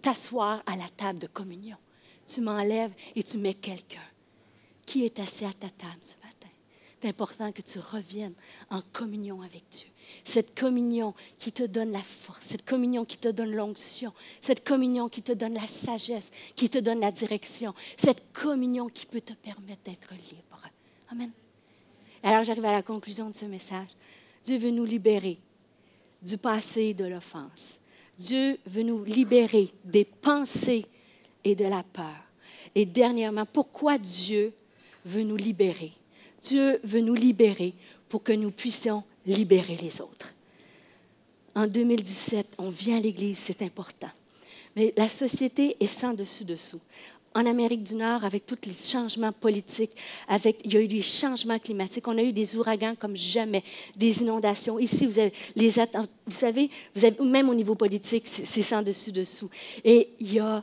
t'asseoir à la table de communion. Tu m'enlèves et tu mets quelqu'un. Qui est assis à ta table ce matin? C'est important que tu reviennes en communion avec Dieu. Cette communion qui te donne la force, cette communion qui te donne l'onction, cette communion qui te donne la sagesse, qui te donne la direction, cette communion qui peut te permettre d'être libre. Amen. Alors, j'arrive à la conclusion de ce message. Dieu veut nous libérer du passé et de l'offense. Dieu veut nous libérer des pensées et de la peur. Et dernièrement, pourquoi Dieu veut nous libérer? Dieu veut nous libérer pour que nous puissions libérer les autres. En 2017, on vient à l'Église, c'est important. Mais la société est sans dessus-dessous. En Amérique du Nord, avec tous les changements politiques, il y a eu des changements climatiques, on a eu des ouragans comme jamais, des inondations. Ici, vous savez, même au niveau politique, c'est sans dessus-dessous. Et il y a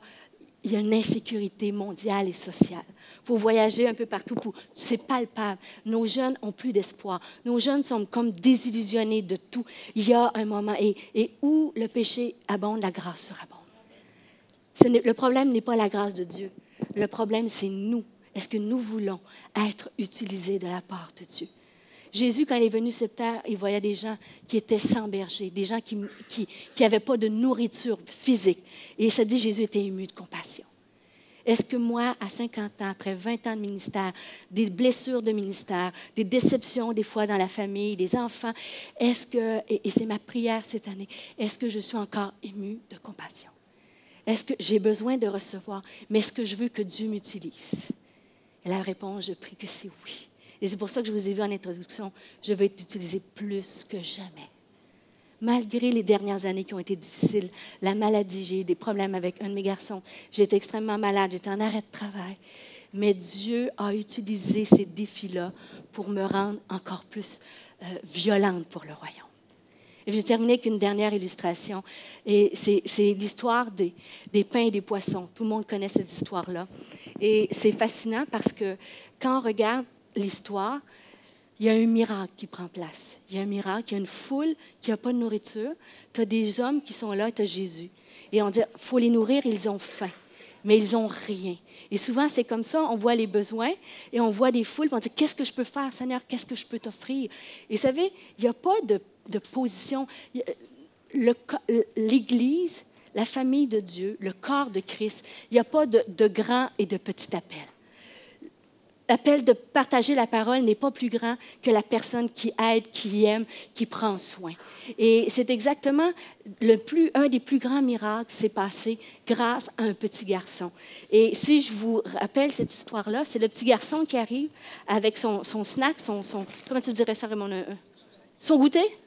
une insécurité mondiale et sociale. Il faut voyager un peu partout. C'est palpable. Nos jeunes n'ont plus d'espoir. Nos jeunes sont comme désillusionnés de tout. Il y a un moment, et où le péché abonde, la grâce surabonde. Le problème n'est pas la grâce de Dieu. Le problème, c'est nous. Est-ce que nous voulons être utilisés de la part de Dieu? Jésus, quand il est venu sur terre, il voyait des gens qui étaient sans berger, des gens qui n'avaient pas de nourriture physique. Et il s'est dit, Jésus était ému de compassion. Est-ce que moi, à 50 ans, après 20 ans de ministère, des blessures de ministère, des déceptions des fois dans la famille, des enfants, et c'est ma prière cette année, est-ce que je suis encore émue de compassion? Est-ce que j'ai besoin de recevoir, mais est-ce que je veux que Dieu m'utilise? Et la réponse, je prie que c'est oui. Et c'est pour ça que je vous ai vu en introduction, je veux être utilisée plus que jamais. Malgré les dernières années qui ont été difficiles, la maladie, j'ai eu des problèmes avec un de mes garçons. J'étais extrêmement malade, j'étais en arrêt de travail. Mais Dieu a utilisé ces défis-là pour me rendre encore plus violente pour le royaume. Et je vais terminer avec une dernière illustration. Et c'est l'histoire des pains et des poissons. Tout le monde connaît cette histoire-là. Et c'est fascinant parce que quand on regarde l'histoire, il y a un miracle qui prend place. Il y a un miracle, il y a une foule qui n'a pas de nourriture. Tu as des hommes qui sont là, tu as Jésus. Et on dit, il faut les nourrir, ils ont faim, mais ils n'ont rien. Et souvent, c'est comme ça, on voit les besoins et on voit des foules, on dit, qu'est-ce que je peux faire, Seigneur, qu'est-ce que je peux t'offrir? Et vous savez, il n'y a pas de position. L'Église, la famille de Dieu, le corps de Christ, il n'y a pas de grand et de petit appel. L'appel de partager la parole n'est pas plus grand que la personne qui aide, qui aime, qui prend soin. Et c'est exactement un des plus grands miracles qui s'est passé grâce à un petit garçon. Et si je vous rappelle cette histoire-là, c'est le petit garçon qui arrive avec son snack, comment tu dirais ça, Raymond? Son goûter?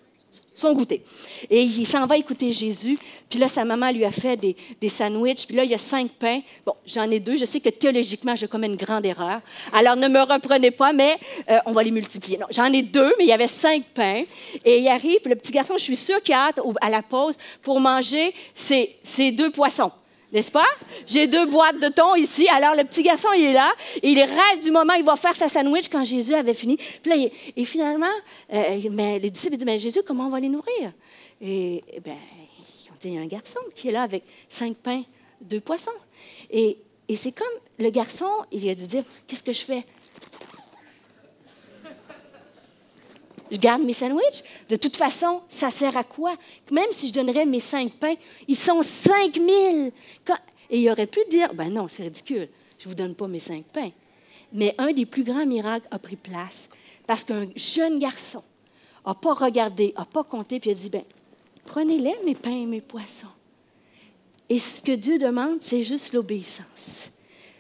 Son goûter. Et il s'en va écouter Jésus. Puis là, sa maman lui a fait des sandwichs. Puis là, il y a 5 pains. Bon, j'en ai 2. Je sais que théologiquement, je commets une grande erreur. Alors, ne me reprenez pas, mais on va les multiplier. Non, j'en ai 2, mais il y avait 5 pains. Et il arrive, puis le petit garçon, je suis sûre qu'il a hâte à la pause pour manger ses 2 poissons. N'est-ce pas? J'ai 2 boîtes de thon ici. Alors, le petit garçon, il est là. Et il rêve du moment où il va faire sa sandwich quand Jésus avait fini. Puis là, et finalement, les disciples disent, mais Jésus, comment on va les nourrir? Et bien, ils ont dit, il y a un garçon qui est là avec 5 pains, 2 poissons. Et c'est comme le garçon, il a dû dire, qu'est-ce que je fais? Je garde mes sandwichs. De toute façon, ça sert à quoi? Même si je donnerais mes 5 pains, ils sont 5000. Et il aurait pu dire, ben non, c'est ridicule, je ne vous donne pas mes 5 pains. Mais un des plus grands miracles a pris place parce qu'un jeune garçon n'a pas regardé, n'a pas compté, puis a dit, ben prenez-les, mes pains et mes poissons. Et ce que Dieu demande, c'est juste l'obéissance.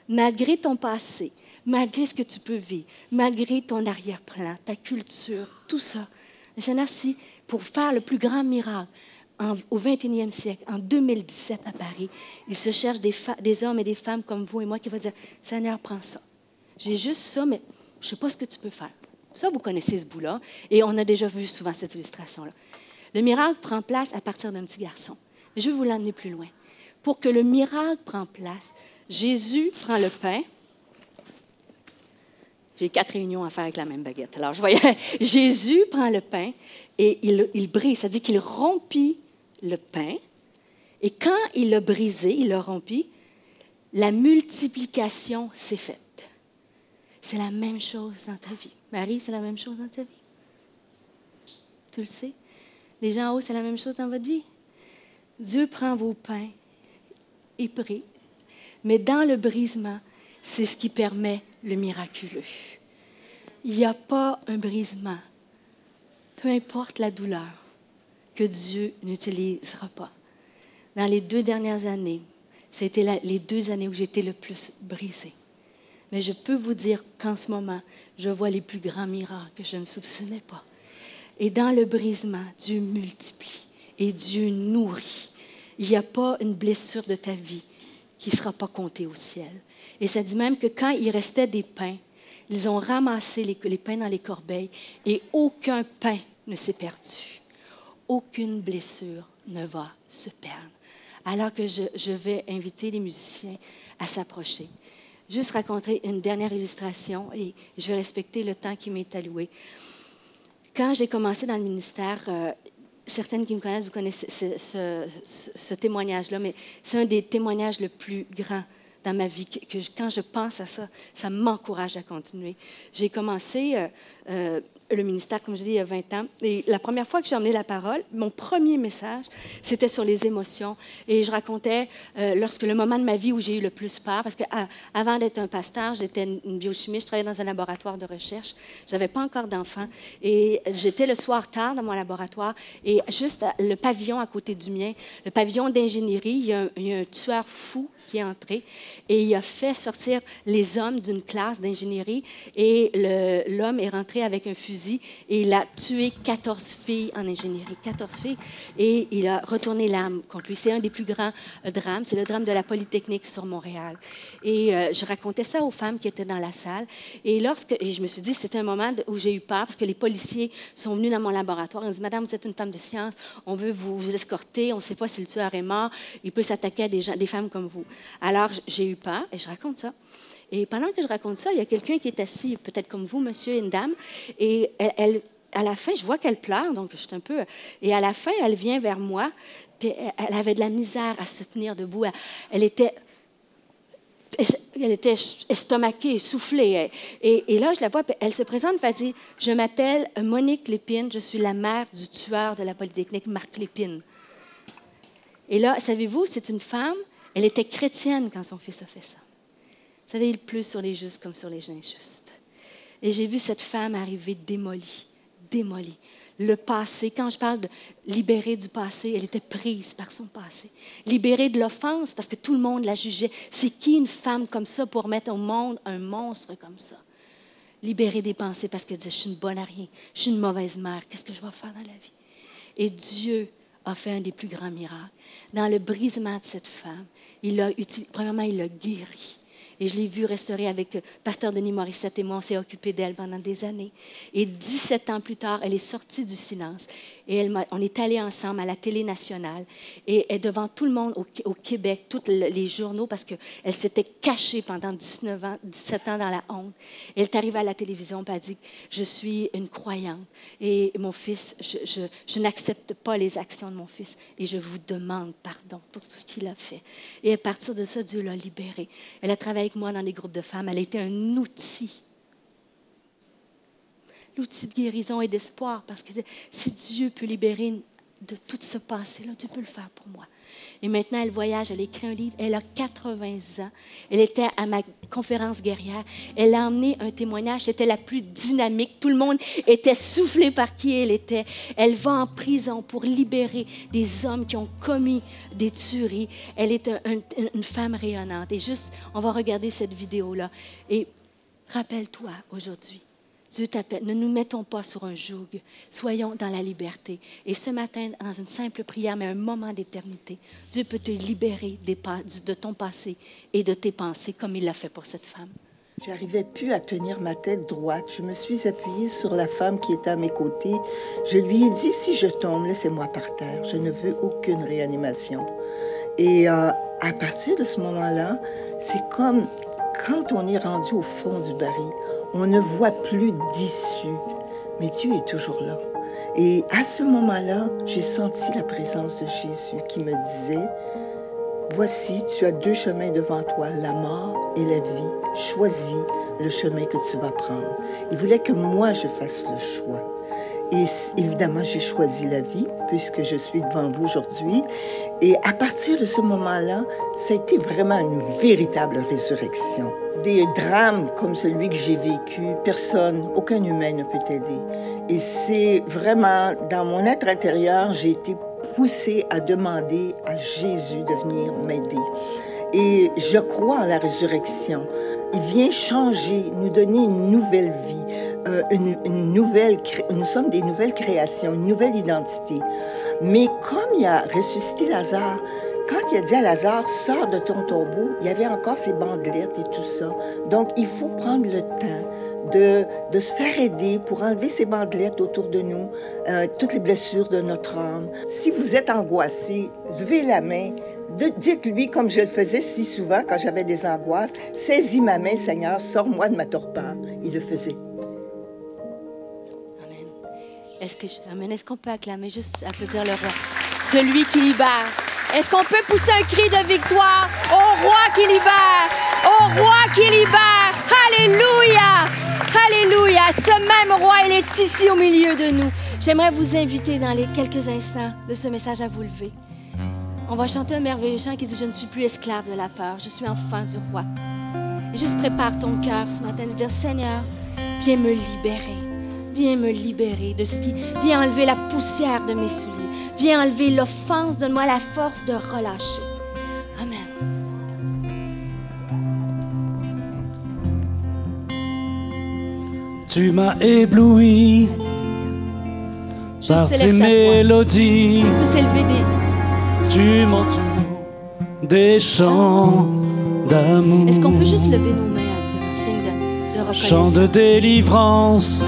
Malgré ton passé, malgré ce que tu peux vivre, malgré ton arrière-plan, ta culture, tout ça. Le Seigneur, si pour faire le plus grand miracle au 21e siècle, en 2017 à Paris, il se cherche des hommes et des femmes comme vous et moi qui vont dire, Seigneur, prends ça. J'ai juste ça, mais je ne sais pas ce que tu peux faire. Ça, vous connaissez ce bout-là, et on a déjà vu souvent cette illustration-là. Le miracle prend place à partir d'un petit garçon. Mais je vais vous l'emmener plus loin. Pour que le miracle prenne place, Jésus prend le pain. J'ai 4 réunions à faire avec la même baguette. Alors, je voyais, Jésus prend le pain et il brise. Ça dit qu'il rompit le pain. Et quand il l'a brisé, il l'a rompi, la multiplication s'est faite. C'est la même chose dans ta vie. Marie, c'est la même chose dans ta vie. Tu le sais? Les gens en haut, c'est la même chose dans votre vie. Dieu prend vos pains et brise. Mais dans le brisement, c'est ce qui permet le miraculeux. Il n'y a pas un brisement, peu importe la douleur, que Dieu n'utilisera pas. Dans les 2 dernières années, c'était les 2 années où j'étais le plus brisée. Mais je peux vous dire qu'en ce moment, je vois les plus grands miracles que je ne soupçonnais pas. Et dans le brisement, Dieu multiplie et Dieu nourrit. Il n'y a pas une blessure de ta vie qui ne sera pas comptée au ciel. Et ça dit même que quand il restait des pains, ils ont ramassé les pains dans les corbeilles et aucun pain ne s'est perdu. Aucune blessure ne va se perdre. Alors que je vais inviter les musiciens à s'approcher. Juste raconter une dernière illustration et je vais respecter le temps qui m'est alloué. Quand j'ai commencé dans le ministère, certaines qui me connaissent, vous connaissez ce témoignage-là, mais c'est un des témoignages le plus grand dans ma vie. Quand je pense à ça, ça m'encourage à continuer. J'ai commencé le ministère, comme je dis, il y a 20 ans. Et la première fois que j'ai emmené la parole, mon premier message, c'était sur les émotions. Et je racontais lorsque le moment de ma vie où j'ai eu le plus peur, parce qu'avant d'être un pasteur, j'étais une biochimiste, je travaillais dans un laboratoire de recherche. Je n'avais pas encore d'enfants. Et j'étais le soir tard dans mon laboratoire. Et juste le pavillon à côté du mien, le pavillon d'ingénierie, il y a un tueur fou qui est entré et il a fait sortir les hommes d'une classe d'ingénierie et l'homme est rentré avec un fusil et il a tué 14 filles en ingénierie, 14 filles, et il a retourné l'arme contre lui. C'est un des plus grands drames, c'est le drame de la Polytechnique sur Montréal. Et je racontais ça aux femmes qui étaient dans la salle et je me suis dit, c'était un moment où j'ai eu peur parce que les policiers sont venus dans mon laboratoire, ils ont dit, Madame, vous êtes une femme de science, on veut vous escorter, on ne sait pas si le tueur est mort, il peut s'attaquer à des femmes comme vous. Alors, j'ai eu peur, et je raconte ça. Et pendant que je raconte ça, il y a quelqu'un qui est assis, peut-être comme vous, monsieur et une dame, et à la fin, je vois qu'elle pleure, donc je suis un peu... Et à la fin, elle vient vers moi, puis elle avait de la misère à se tenir debout. Elle était estomaquée, essoufflée. Et là, je la vois, elle se présente, elle dit « Je m'appelle Monique Lépine, je suis la mère du tueur de la Polytechnique, Marc Lépine. » Et là, savez-vous, c'est une femme, elle était chrétienne quand son fils a fait ça. Vous savez, il pleut sur les justes comme sur les injustes. Et j'ai vu cette femme arriver démolie. Le passé, quand je parle de libérée du passé, elle était prise par son passé. Libérée de l'offense parce que tout le monde la jugeait. C'est qui une femme comme ça pour mettre au monde un monstre comme ça? Libérée des pensées parce qu'elle disait, je suis une bonne à rien, je suis une mauvaise mère, qu'est-ce que je vais faire dans la vie? Et Dieu a fait un des plus grands miracles. Dans le brisement de cette femme, premièrement, il l'a guérie. Et je l'ai vue restaurer avec Pasteur Denis Morissette et moi, on s'est occupé d'elle pendant des années. Et 17 ans plus tard, elle est sortie du silence. Et on est allés ensemble à la télé nationale. Et devant tout le monde au Québec, tous les journaux, parce qu'elle s'était cachée pendant 17 ans dans la honte. Et elle est arrivée à la télévision et a dit, je suis une croyante. Et mon fils, je n'accepte pas les actions de mon fils. Et je vous demande pardon pour tout ce qu'il a fait. Et à partir de ça, Dieu l'a libérée. Elle a travaillé avec moi dans des groupes de femmes. Elle a été un outil. L'outil de guérison et d'espoir. Parce que si Dieu peut libérer de tout ce passé-là, Dieu peut le faire pour moi. Et maintenant, elle voyage, elle écrit un livre. Elle a 80 ans. Elle était à ma conférence guerrière. Elle a emmené un témoignage. C'était la plus dynamique. Tout le monde était soufflé par qui elle était. Elle va en prison pour libérer des hommes qui ont commis des tueries. Elle est une femme rayonnante. Et juste, on va regarder cette vidéo-là. Et rappelle-toi aujourd'hui, Dieu t'appelle. Ne nous mettons pas sur un joug. Soyons dans la liberté. Et ce matin, dans une simple prière, mais un moment d'éternité, Dieu peut te libérer de ton passé et de tes pensées, comme il l'a fait pour cette femme. J'arrivais plus à tenir ma tête droite. Je me suis appuyée sur la femme qui était à mes côtés. Je lui ai dit, si je tombe, laissez-moi par terre. Je ne veux aucune réanimation. Et à partir de ce moment-là, c'est comme quand on est rendu au fond du baril. On ne voit plus d'issue, mais Dieu est toujours là. Et à ce moment-là, j'ai senti la présence de Jésus qui me disait, « Voici, tu as 2 chemins devant toi, la mort et la vie. Choisis le chemin que tu vas prendre. » Il voulait que moi, je fasse le choix. Et évidemment, j'ai choisi la vie, puisque je suis devant vous aujourd'hui. Et à partir de ce moment-là, ça a été vraiment une véritable résurrection. Des drames comme celui que j'ai vécu, aucun humain ne peut t'aider. Et c'est vraiment, dans mon être intérieur, j'ai été poussée à demander à Jésus de venir m'aider. Et je crois en la résurrection. Il vient changer, nous donner une nouvelle vie. Nous sommes des nouvelles créations, une nouvelle identité. Mais comme il a ressuscité Lazare, quand il a dit à Lazare, sors de ton tombeau, il y avait encore ses bandelettes et tout ça. Donc, il faut prendre le temps de se faire aider pour enlever ces bandelettes autour de nous, toutes les blessures de notre âme. Si vous êtes angoissé, levez la main. Dites-lui, comme je le faisais si souvent quand j'avais des angoisses, « Saisis ma main, Seigneur, sors-moi de ma torpeur. » Il le faisait. Amen. Est-ce qu'on peut acclamer, juste applaudir le roi? Celui qui libère. Est-ce qu'on peut pousser un cri de victoire au roi qui libère? Au roi qui libère. Alléluia! Alléluia! Ce même roi, il est ici au milieu de nous. J'aimerais vous inviter dans les quelques instants de ce message à vous lever. On va chanter un merveilleux chant qui dit « Je ne suis plus esclave de la peur, je suis enfant du roi. » Et juste prépare ton cœur ce matin de dire « Seigneur, viens me libérer. Viens me libérer de ce qui... Viens enlever la poussière de mes souliers. Viens enlever l'offense. Donne-moi la force de relâcher. » Amen. Tu m'as ébloui par tes mélodies. On peut s'élever Tu m'entoures des chants d'amour. Est-ce qu'on peut juste lever nos mains à Dieu, un signe de reconnaissance? Chants de délivrance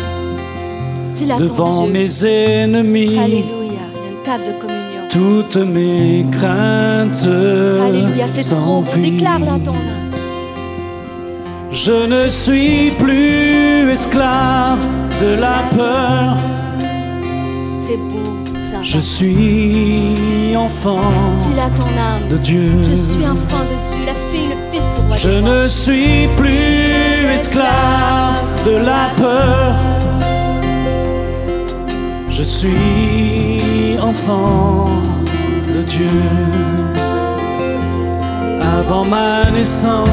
devant mes ennemis. Alléluia, il y a une table de communion. Toutes mes craintes. Alléluia, c'est trop. Déclare-le à ton âme. Je ne suis plus esclave de la peur. C'est beau, vous entendez. Je suis enfant Dis-le à ton âme. de Dieu. Je suis enfant de Dieu, la fille, le fils du roi. Je ne suis plus esclave de la peur. Je suis enfant de Dieu. Avant ma naissance,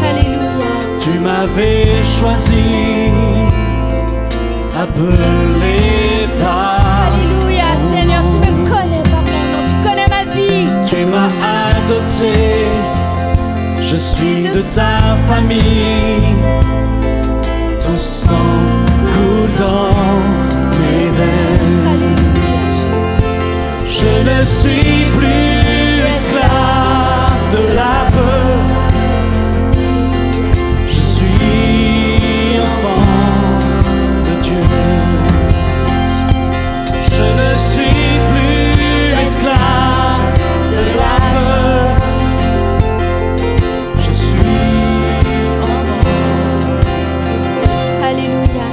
Alléluia. tu m'avais choisi, appelé par. Alléluia, Seigneur, tu me connais par mon nom, tu connais ma vie. Tu m'as adopté, je suis de ta famille. Ton sang coule dans mes veines. Alléluia, Jésus. Je ne suis plus esclave de la peur. Je suis enfant de Dieu. Je ne suis plus esclave de la peur. Je suis enfant de Dieu. Alléluia.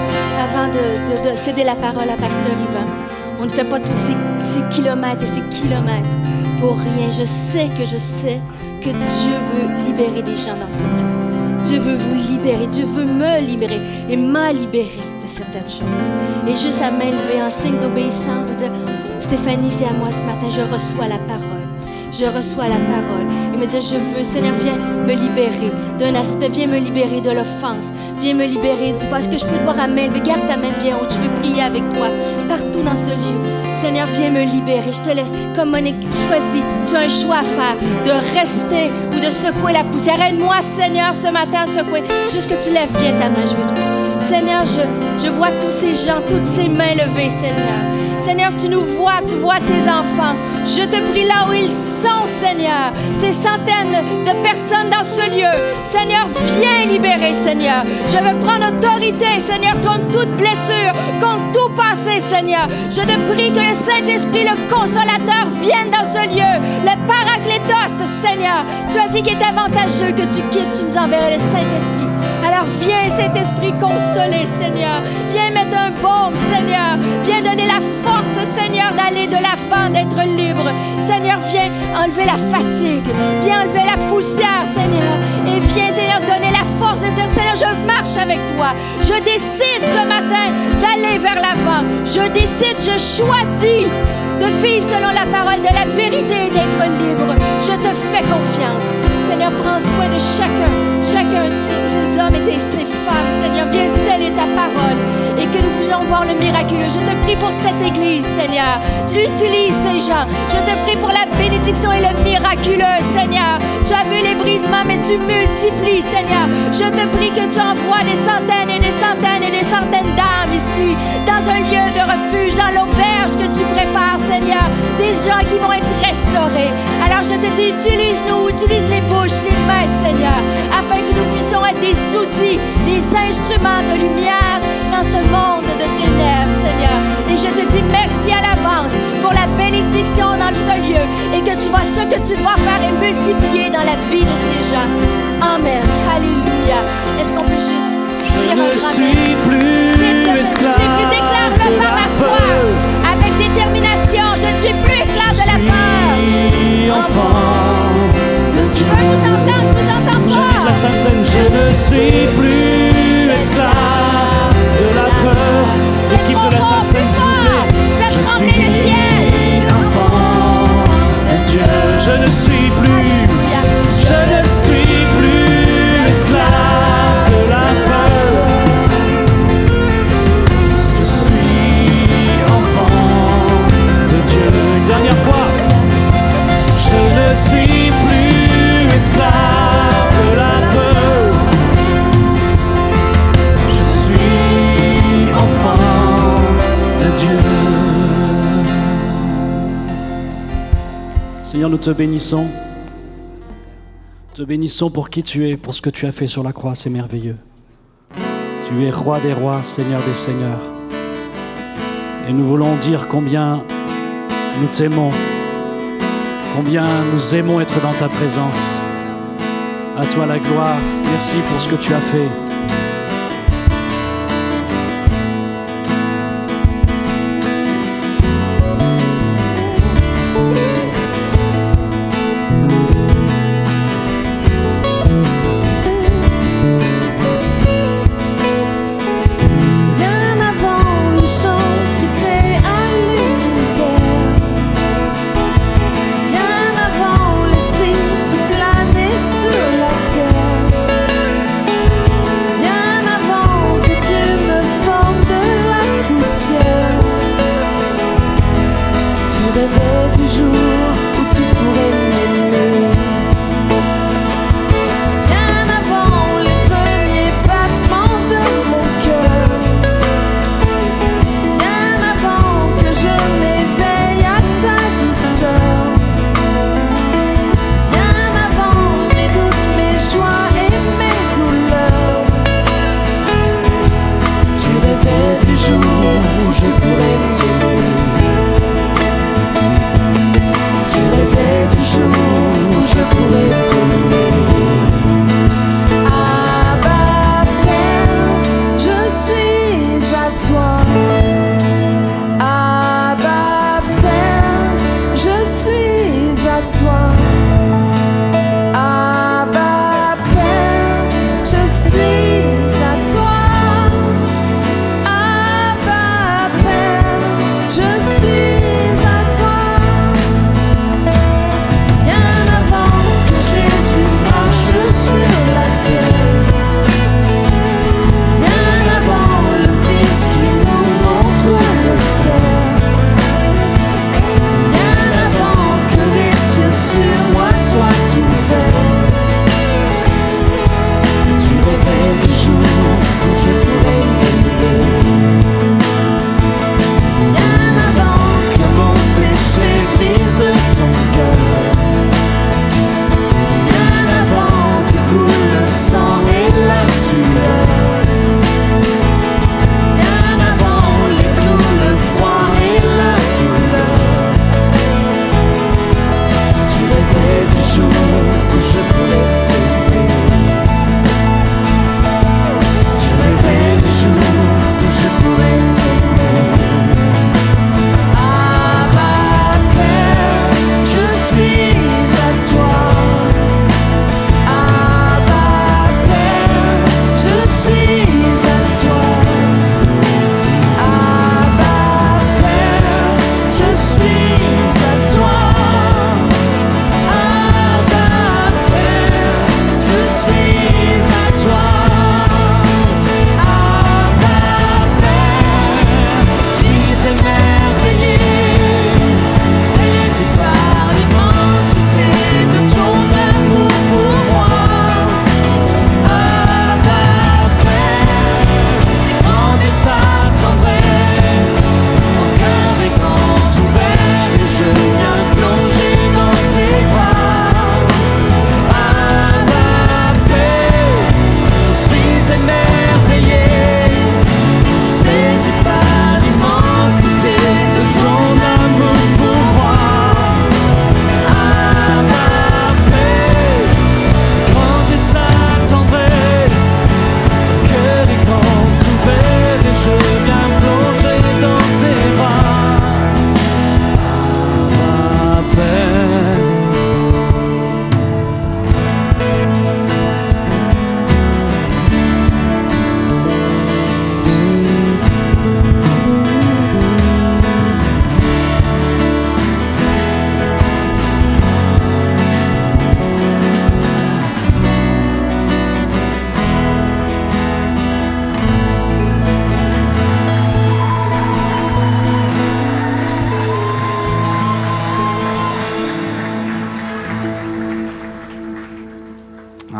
Avant de céder la parole à Pasteur Yvan, on ne fait pas tous ces kilomètres et ces kilomètres pour rien. Je sais que Dieu veut libérer des gens dans ce lieu. Dieu veut vous libérer. Dieu veut me libérer et m'a libéré de certaines choses. Et juste à main levée en signe d'obéissance, de dire, Stéphanie, c'est à moi ce matin, je reçois la parole. Je reçois la parole. Il me dit, je veux, Seigneur, viens me libérer d'un aspect, viens me libérer de l'offense, viens me libérer du parce que je peux te voir à main levée. Garde ta main bien haute, je veux prier avec toi partout dans ce lieu. Seigneur, viens me libérer. Je te laisse, comme Monique, choisis. Tu as un choix à faire, de rester ou de secouer la poussière. Aide-moi, Seigneur, ce matin à secouer. Juste que tu lèves bien ta main, je veux te voir. Seigneur, je vois tous ces gens, toutes ces mains levées, Seigneur. Seigneur, tu nous vois, tu vois tes enfants. Je te prie là où ils sont, Seigneur. Ces centaines de personnes dans ce lieu. Seigneur, viens libérer, Seigneur. Je veux prendre autorité, Seigneur, contre toute blessure, contre tout passé, Seigneur. Je te prie que le Saint-Esprit, le Consolateur, vienne dans ce lieu. Le Paraclétos, Seigneur. Tu as dit qu'il est avantageux que tu quittes, tu nous enverrais le Saint-Esprit. Alors viens, Saint-Esprit, consoler, Seigneur. Viens mettre un baume, Seigneur. Viens donner la force, Seigneur, d'aller de l'avant, d'être libre. Seigneur, viens enlever la fatigue. Viens enlever la poussière, Seigneur. Et viens, Seigneur, donner la force de dire, Seigneur, je marche avec toi. Je décide ce matin d'aller vers l'avant. Je décide, je choisis de vivre selon la parole de la vérité et d'être libre. Je te fais confiance. Seigneur, prends soin de chacun de ces hommes et de ces femmes. Seigneur, viens sceller ta parole et que nous voulons voir le miraculeux. Je te prie pour cette église, Seigneur. Utilise ces gens. Je te prie pour la bénédiction et le miraculeux, Seigneur. Tu as vu les brisements, mais tu multiplies, Seigneur. Je te prie que tu envoies des centaines et des centaines et des centaines d'âmes ici, dans un lieu de refuge, dans l'auberge que tu prépares, Seigneur. Des gens qui vont être restaurés. Alors je te dis, utilise-nous, utilise les bouches, les mains, Seigneur, afin que nous puissions être des outils, des instruments de lumière dans ce monde de ténèbres, Seigneur. Et je te dis merci à l'avance pour la bénédiction dans ce lieu et que tu vois ce que tu dois faire et multiplier dans la vie de ces gens. Amen. Alléluia. Est-ce qu'on peut juste Je ne suis plus esclave déclare-le de par la la foi, peur. avec détermination. Je ne suis plus esclave de la peur. Je suis enfant de Je Dieu. veux vous entendre, je vous entends J'habite la pas. Sainte Seine. Je ne suis plus esclave de la peur. L'équipe de la Sainte Seine, s'il vous plaît. Faites Je trembler le ciel. suis enfant de Dieu. Je ne suis plus, Alléluia. je ne suis plus esclave de la peur. Je suis enfant de Dieu. Une dernière fois. Je ne suis plus esclave de la peur. Je suis enfant de Dieu. Seigneur, nous te bénissons. Te bénissons pour qui tu es, pour ce que tu as fait sur la croix, c'est merveilleux. Tu es roi des rois, Seigneur des seigneurs. Et nous voulons dire combien nous t'aimons, combien nous aimons être dans ta présence. À toi la gloire. Merci pour ce que tu as fait.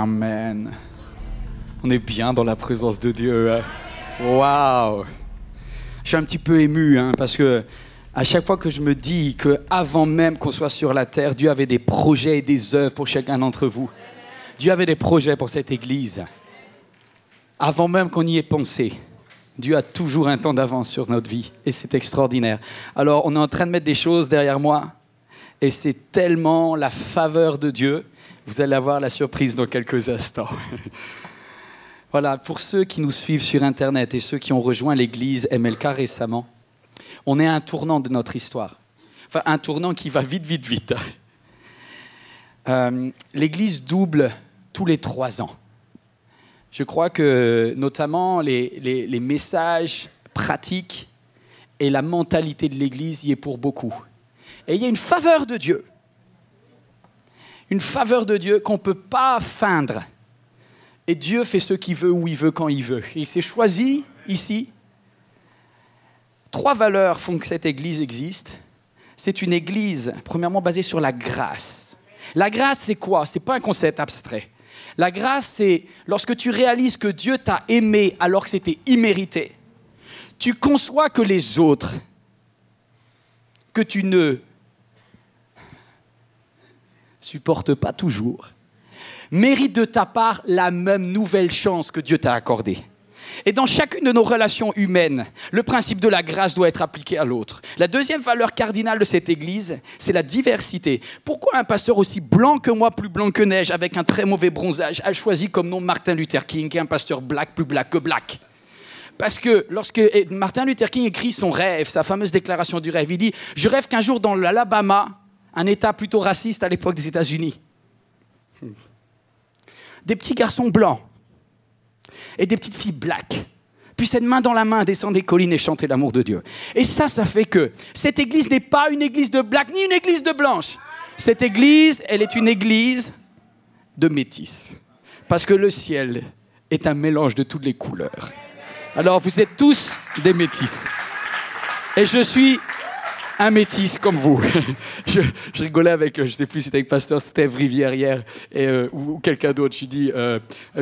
Amen. On est bien dans la présence de Dieu. Waouh! Je suis un petit peu ému parce que à chaque fois que je me dis qu'avant même qu'on soit sur la terre, Dieu avait des projets et des œuvres pour chacun d'entre vous. Dieu avait des projets pour cette église. Avant même qu'on y ait pensé, Dieu a toujours un temps d'avance sur notre vie et c'est extraordinaire. Alors, on est en train de mettre des choses derrière moi et c'est tellement la faveur de Dieu. Vous allez avoir la surprise dans quelques instants. Voilà, pour ceux qui nous suivent sur Internet et ceux qui ont rejoint l'église MLK récemment, on est à un tournant de notre histoire. Enfin, un tournant qui va vite, vite, vite. L'église double tous les 3 ans. Je crois que notamment les messages pratiques et la mentalité de l'église y est pour beaucoup. Et il y a une faveur de Dieu. Une faveur de Dieu qu'on ne peut pas feindre. Et Dieu fait ce qu'il veut, où il veut, quand il veut. Il s'est choisi ici. 3 valeurs font que cette église existe. C'est une église, premièrement, basée sur la grâce. La grâce, c'est quoi? Ce n'est pas un concept abstrait. La grâce, c'est lorsque tu réalises que Dieu t'a aimé alors que c'était immérité. Tu conçois que les autres, que tu ne supportes pas toujours, méritent de ta part la même nouvelle chance que Dieu t'a accordée. Et dans chacune de nos relations humaines, le principe de la grâce doit être appliqué à l'autre. La deuxième valeur cardinale de cette église, c'est la diversité. Pourquoi un pasteur aussi blanc que moi, plus blanc que neige, avec un très mauvais bronzage, a choisi comme nom Martin Luther King, qui est un pasteur black, plus black que black? Parce que lorsque Martin Luther King écrit son rêve, sa fameuse déclaration du rêve, il dit « Je rêve qu'un jour dans l'Alabama, un État plutôt raciste à l'époque des États-Unis, des petits garçons blancs et des petites filles black puissent être main dans la main, descendre des collines et chanter l'amour de Dieu. » Et ça fait que cette église n'est pas une église de black ni une église de blanche. Cette église, elle est une église de métis. Parce que le ciel est un mélange de toutes les couleurs. Alors, vous êtes tous des métis. Et je suis un métis comme vous. je rigolais avec, je ne sais plus, c'était avec pasteur Steve Rivière hier, ou quelqu'un d'autre. Je lui dis,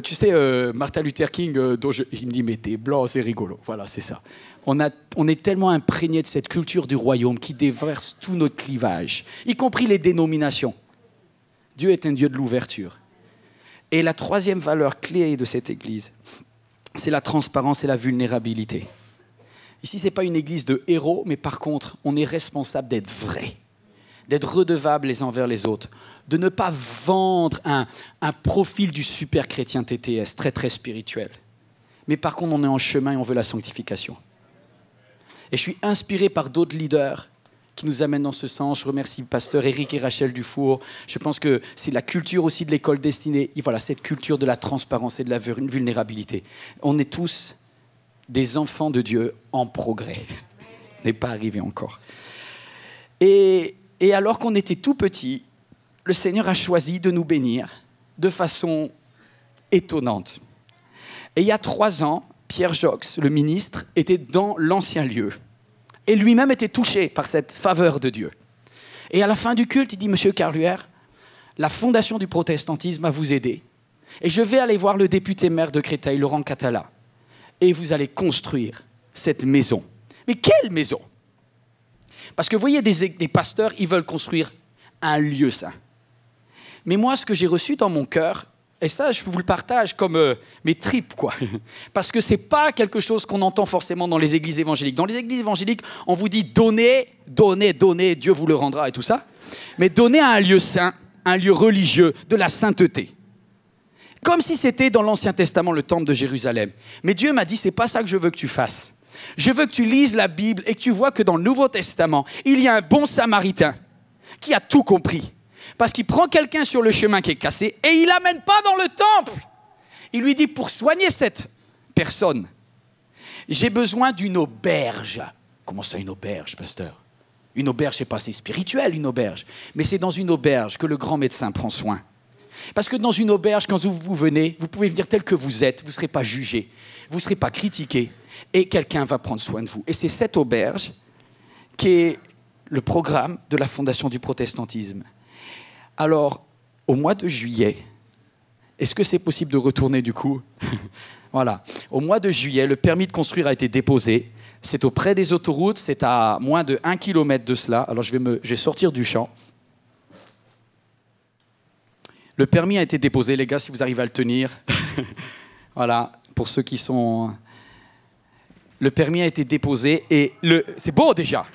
tu sais, Martin Luther King, il me dit, mais t'es blanc, c'est rigolo. Voilà, c'est ça. On est tellement imprégné de cette culture du royaume qui déverse tout notre clivage, y compris les dénominations. Dieu est un Dieu de l'ouverture. Et la troisième valeur clé de cette église, c'est la transparence et la vulnérabilité. Ici, ce n'est pas une église de héros, mais par contre, on est responsable d'être vrai, d'être redevable les uns envers les autres, de ne pas vendre un profil du super chrétien TTS, très très spirituel. Mais par contre, on est en chemin et on veut la sanctification. Et je suis inspiré par d'autres leaders qui nous amènent dans ce sens. Je remercie le pasteur Éric et Rachel Dufour. Je pense que c'est la culture aussi de l'école destinée. Et voilà, cette culture de la transparence et de la vulnérabilité. On est tous des enfants de Dieu en progrès. On n'est pas arrivé encore. Et alors qu'on était tout petits, le Seigneur a choisi de nous bénir de façon étonnante. Et il y a 3 ans, Pierre Jox, le ministre, était dans l'ancien lieu. Et lui-même était touché par cette faveur de Dieu. Et à la fin du culte, il dit, « Monsieur Carluère, la fondation du protestantisme va vous aider. Et je vais aller voir le député maire de Créteil, Laurent Catala. Et vous allez construire cette maison. » Mais quelle maison? Parce que vous voyez, des pasteurs, ils veulent construire un lieu saint. Mais moi, ce que j'ai reçu dans mon cœur, et ça, je vous le partage comme mes tripes, quoi. Parce que ce n'est pas quelque chose qu'on entend forcément dans les églises évangéliques. Dans les églises évangéliques, on vous dit « donnez, donnez, donnez, Dieu vous le rendra » et tout ça. Mais donnez à un lieu saint, un lieu religieux, de la sainteté. Comme si c'était dans l'Ancien Testament, le temple de Jérusalem. Mais Dieu m'a dit « c'est pas ça que je veux que tu fasses. Je veux que tu lises la Bible et que tu vois que dans le Nouveau Testament, il y a un bon Samaritain qui a tout compris. » Parce qu'il prend quelqu'un sur le chemin qui est cassé et il ne l'amène pas dans le temple. Il lui dit, pour soigner cette personne, j'ai besoin d'une auberge. Comment ça, une auberge, pasteur? Une auberge, ce n'est pas assez spirituel, une auberge. Mais c'est dans une auberge que le grand médecin prend soin. Parce que dans une auberge, quand vous venez, vous pouvez venir tel que vous êtes, vous ne serez pas jugé, vous ne serez pas critiqué, et quelqu'un va prendre soin de vous. Et c'est cette auberge qui est le programme de la Fondation du protestantisme. Alors, au mois de juillet, est-ce que c'est possible de retourner du coup? Voilà. Au mois de juillet, le permis de construire a été déposé. C'est auprès des autoroutes, c'est à moins de 1 km de cela. Alors, je vais sortir du champ. Le permis a été déposé, les gars, si vous arrivez à le tenir. Voilà, pour ceux qui sont... Le permis a été déposé et c'est beau déjà.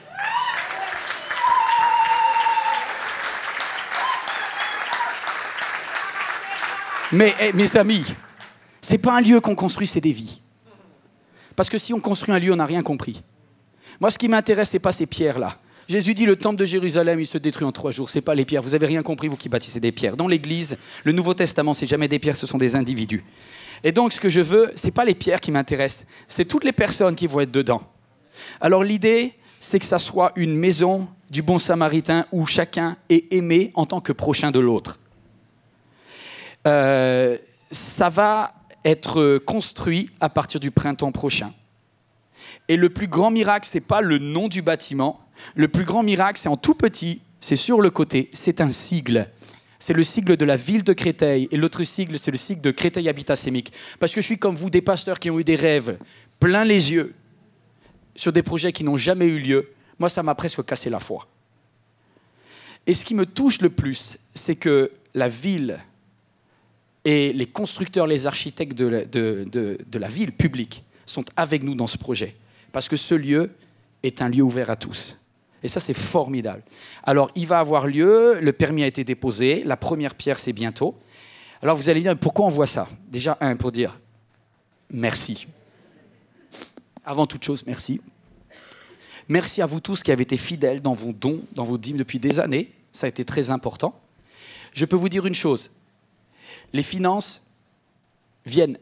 Mais mes amis, c'est pas un lieu qu'on construit, c'est des vies. Parce que si on construit un lieu, on n'a rien compris. Moi, ce qui m'intéresse, c'est pas ces pierres-là. Jésus dit, le temple de Jérusalem, il se détruit en 3 jours. C'est pas les pierres. Vous avez rien compris, vous qui bâtissez des pierres. Dans l'Église, le Nouveau Testament, c'est jamais des pierres, ce sont des individus. Et donc, ce que je veux, c'est pas les pierres qui m'intéressent, c'est toutes les personnes qui vont être dedans. Alors, l'idée, c'est que ça soit une maison du bon samaritain où chacun est aimé en tant que prochain de l'autre. Ça va être construit à partir du printemps prochain. Et le plus grand miracle, ce n'est pas le nom du bâtiment. Le plus grand miracle, c'est en tout petit, c'est sur le côté, c'est un sigle. C'est le sigle de la ville de Créteil. Et l'autre sigle, c'est le sigle de Créteil Habitat Sémique. Parce que je suis comme vous, des pasteurs qui ont eu des rêves plein les yeux sur des projets qui n'ont jamais eu lieu. Moi, ça m'a presque cassé la foi. Et ce qui me touche le plus, c'est que la ville et les constructeurs, les architectes de la ville publique sont avec nous dans ce projet. Parce que ce lieu est un lieu ouvert à tous. Et ça, c'est formidable. Alors, il va avoir lieu, le permis a été déposé, la première pierre, c'est bientôt. Alors, vous allez dire, pourquoi on voit ça? Déjà, pour dire merci. Avant toute chose, merci. Merci à vous tous qui avez été fidèles dans vos dons, dans vos dîmes depuis des années. Ça a été très important. Je peux vous dire une chose. Les finances viennent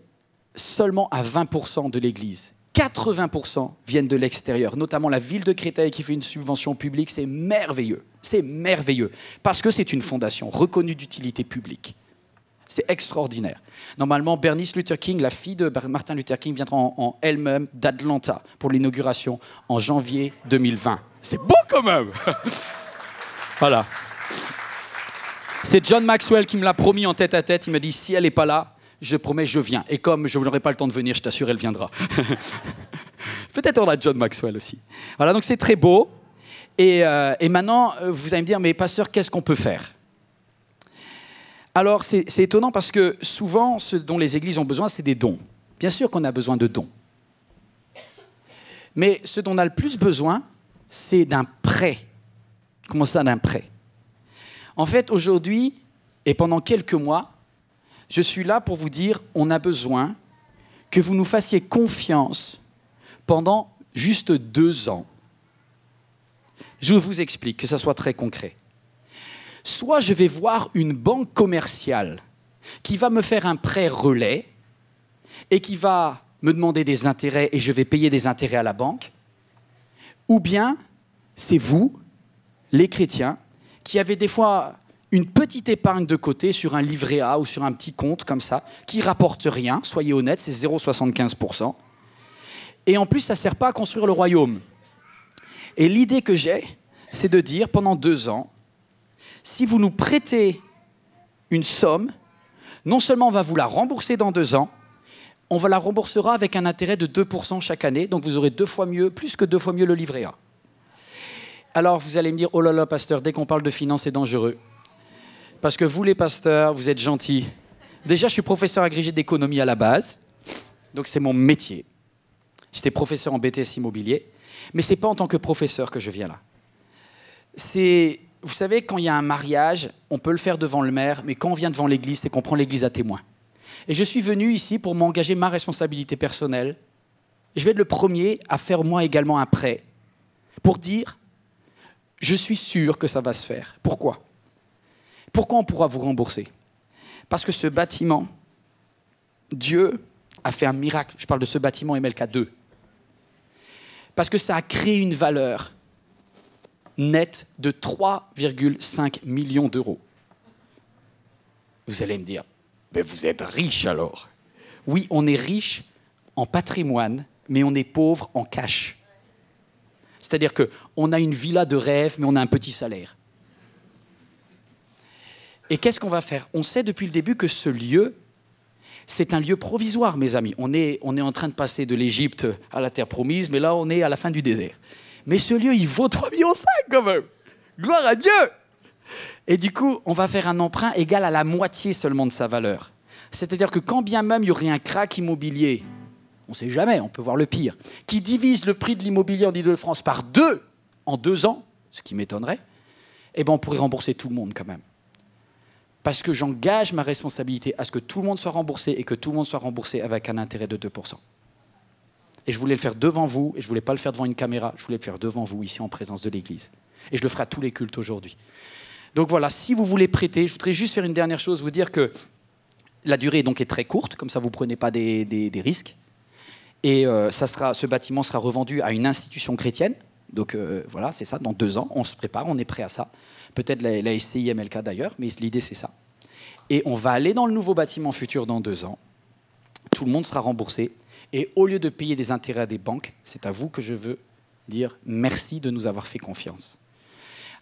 seulement à 20% de l'Église. 80% viennent de l'extérieur, notamment la ville de Créteil qui fait une subvention publique. C'est merveilleux. C'est merveilleux. Parce que c'est une fondation reconnue d'utilité publique. C'est extraordinaire. Normalement, Bernice Luther King, la fille de Martin Luther King, viendra en elle-même d'Atlanta pour l'inauguration en janvier 2020. C'est beau quand même. Voilà. C'est John Maxwell qui me l'a promis en tête-à-tête. Il m'a dit, si elle n'est pas là, je promets, je viens. Et comme je n'aurai pas le temps de venir, je t'assure, elle viendra. Peut-être on a John Maxwell aussi. Voilà, donc c'est très beau. Et maintenant, vous allez me dire, mais pasteur, qu'est-ce qu'on peut faire? Alors, c'est étonnant parce que souvent, ce dont les églises ont besoin, c'est des dons. Bien sûr qu'on a besoin de dons. Mais ce dont on a le plus besoin, c'est d'un prêt. Comment ça, d'un prêt? En fait, aujourd'hui, et pendant quelques mois, je suis là pour vous dire, on a besoin que vous nous fassiez confiance pendant juste 2 ans. Je vous explique, que ça soit très concret. Soit je vais voir une banque commerciale qui va me faire un prêt relais et qui va me demander des intérêts et je vais payer des intérêts à la banque, ou bien c'est vous, les chrétiens, qui avez des fois une petite épargne de côté sur un livret A ou sur un petit compte comme ça, qui ne rapporte rien, soyez honnêtes, c'est 0,75%. Et en plus, ça ne sert pas à construire le royaume. Et l'idée que j'ai, c'est de dire, pendant 2 ans, si vous nous prêtez une somme, non seulement on va vous la rembourser dans 2 ans, on va la remboursera avec un intérêt de 2% chaque année, donc vous aurez 2 fois mieux, plus que 2 fois mieux le livret A. Alors vous allez me dire, oh là là, pasteur, dès qu'on parle de finances, c'est dangereux. Parce que vous, les pasteurs, vous êtes gentils. Déjà, je suis professeur agrégé d'économie à la base, donc c'est mon métier. J'étais professeur en BTS immobilier, mais ce n'est pas en tant que professeur que je viens là. Vous savez, quand il y a un mariage, on peut le faire devant le maire, mais quand on vient devant l'église, c'est qu'on prend l'église à témoin. Et je suis venu ici pour m'engager ma responsabilité personnelle. Je vais être le premier à faire moi également un prêt pour dire, je suis sûr que ça va se faire. Pourquoi? Pourquoi on pourra vous rembourser? Parce que ce bâtiment, Dieu a fait un miracle. Je parle de ce bâtiment MLK 2. Parce que ça a créé une valeur nette de 3,5 millions d'euros. Vous allez me dire, mais vous êtes riche alors. Oui, on est riche en patrimoine, mais on est pauvre en cash. C'est-à-dire qu'on a une villa de rêve, mais on a un petit salaire. Et qu'est-ce qu'on va faire? On sait depuis le début que ce lieu, c'est un lieu provisoire, mes amis. On est en train de passer de l'Égypte à la terre promise, mais là, on est à la fin du désert. Mais ce lieu, il vaut 3,5 millions quand même. Gloire à Dieu! Et du coup, on va faire un emprunt égal à la moitié seulement de sa valeur. C'est-à-dire que quand bien même il y aurait un krach immobilier, on ne sait jamais, on peut voir le pire, qui divise le prix de l'immobilier en Île-de-France par 2 en 2 ans, ce qui m'étonnerait, eh ben on pourrait rembourser tout le monde quand même. Parce que j'engage ma responsabilité à ce que tout le monde soit remboursé et que tout le monde soit remboursé avec un intérêt de 2%. Et je voulais le faire devant vous, et je ne voulais pas le faire devant une caméra, je voulais le faire devant vous, ici en présence de l'Église. Et je le ferai à tous les cultes aujourd'hui. Donc voilà, si vous voulez prêter, je voudrais juste faire une dernière chose, vous dire que la durée donc est très courte, comme ça vous ne prenez pas des risques. Et ce bâtiment sera revendu à une institution chrétienne. Donc voilà, c'est ça, dans 2 ans, on se prépare, on est prêt à ça. Peut-être la SCI MLK d'ailleurs, mais l'idée c'est ça. Et on va aller dans le nouveau bâtiment futur dans 2 ans. Tout le monde sera remboursé. Et au lieu de payer des intérêts à des banques, c'est à vous que je veux dire merci de nous avoir fait confiance.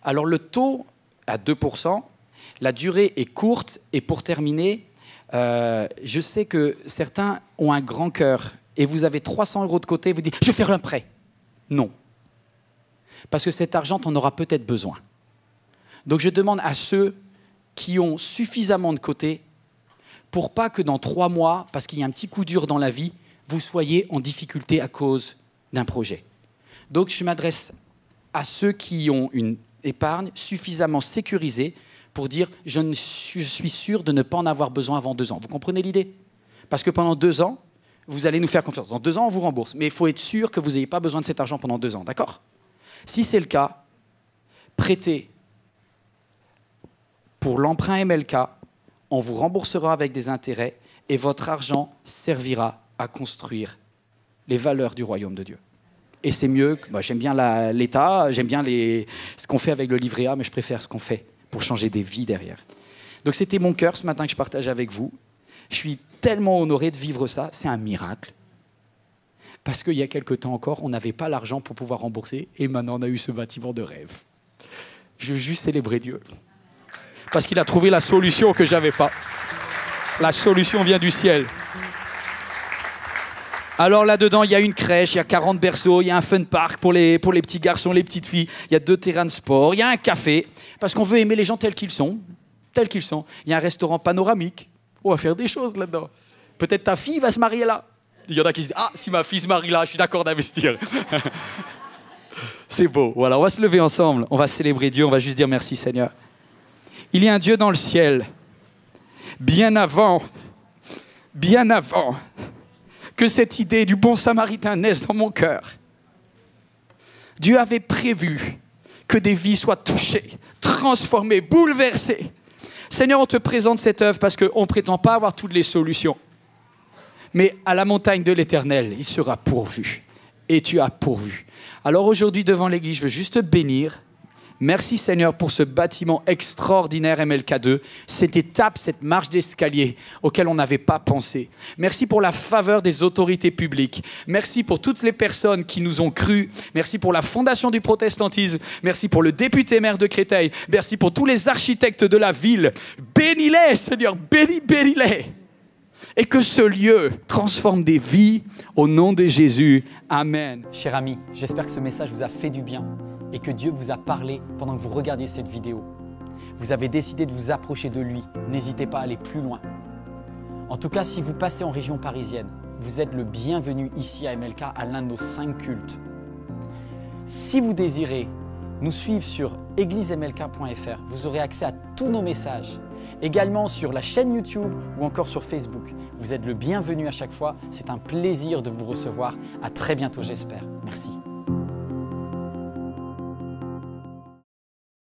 Alors le taux à 2%, la durée est courte. Et pour terminer, je sais que certains ont un grand cœur et vous avez 300 € de côté, vous dites « je vais faire un prêt ». Non. Parce que cet argent, tu en auras peut-être besoin. Donc je demande à ceux qui ont suffisamment de côté pour pas que dans 3 mois, parce qu'il y a un petit coup dur dans la vie, vous soyez en difficulté à cause d'un projet. Donc je m'adresse à ceux qui ont une épargne suffisamment sécurisée pour dire « je suis sûr de ne pas en avoir besoin avant 2 ans ». Vous comprenez l'idée? Parce que pendant 2 ans, vous allez nous faire confiance. Dans 2 ans, on vous rembourse. Mais il faut être sûr que vous n'ayez pas besoin de cet argent pendant 2 ans, d'accord? Si c'est le cas, prêtez pour l'emprunt MLK, on vous remboursera avec des intérêts et votre argent servira à construire les valeurs du royaume de Dieu. Et c'est mieux, j'aime bien l'État, j'aime bien ce qu'on fait avec le livret A, mais je préfère ce qu'on fait pour changer des vies derrière. Donc c'était mon cœur ce matin que je partage avec vous. Je suis tellement honoré de vivre ça, c'est un miracle. Parce qu'il y a quelque temps encore, on n'avait pas l'argent pour pouvoir rembourser, et maintenant on a eu ce bâtiment de rêve. Je veux juste célébrer Dieu. Parce qu'il a trouvé la solution que je n'avais pas. La solution vient du ciel. Alors là-dedans, il y a une crèche, il y a 40 berceaux, il y a un fun park pour les petits garçons, les petites filles, il y a 2 terrains de sport, il y a un café, parce qu'on veut aimer les gens tels qu'ils sont, tels qu'ils sont. Il y a un restaurant panoramique, on va faire des choses là-dedans. Peut-être ta fille va se marier là. Il y en a qui se disent « Ah, si ma fille se marie là, je suis d'accord d'investir. » C'est beau. Voilà, on va se lever ensemble, on va célébrer Dieu, on va juste dire merci Seigneur. Il y a un Dieu dans le ciel, bien avant que cette idée du bon samaritain naisse dans mon cœur. Dieu avait prévu que des vies soient touchées, transformées, bouleversées. Seigneur, on te présente cette œuvre parce qu'on ne prétend pas avoir toutes les solutions. Mais à la montagne de l'Éternel, il sera pourvu. Et tu as pourvu. Alors aujourd'hui, devant l'Église, je veux juste te bénir. Merci Seigneur pour ce bâtiment extraordinaire MLK2, cette étape, cette marche d'escalier auquel on n'avait pas pensé. Merci pour la faveur des autorités publiques. Merci pour toutes les personnes qui nous ont cru. Merci pour la Fondation du protestantisme. Merci pour le député maire de Créteil. Merci pour tous les architectes de la ville. Bénis-les Seigneur, bénis-les. Et que ce lieu transforme des vies au nom de Jésus. Amen. Cher ami, j'espère que ce message vous a fait du bien et que Dieu vous a parlé pendant que vous regardiez cette vidéo. Vous avez décidé de vous approcher de lui. N'hésitez pas à aller plus loin. En tout cas, si vous passez en région parisienne, vous êtes le bienvenu ici à MLK à l'un de nos 5 cultes. Si vous désirez nous suivre sur églisemlk.fr, vous aurez accès à tous nos messages. Également sur la chaîne YouTube ou encore sur Facebook. Vous êtes le bienvenu à chaque fois. C'est un plaisir de vous recevoir. À très bientôt, j'espère. Merci.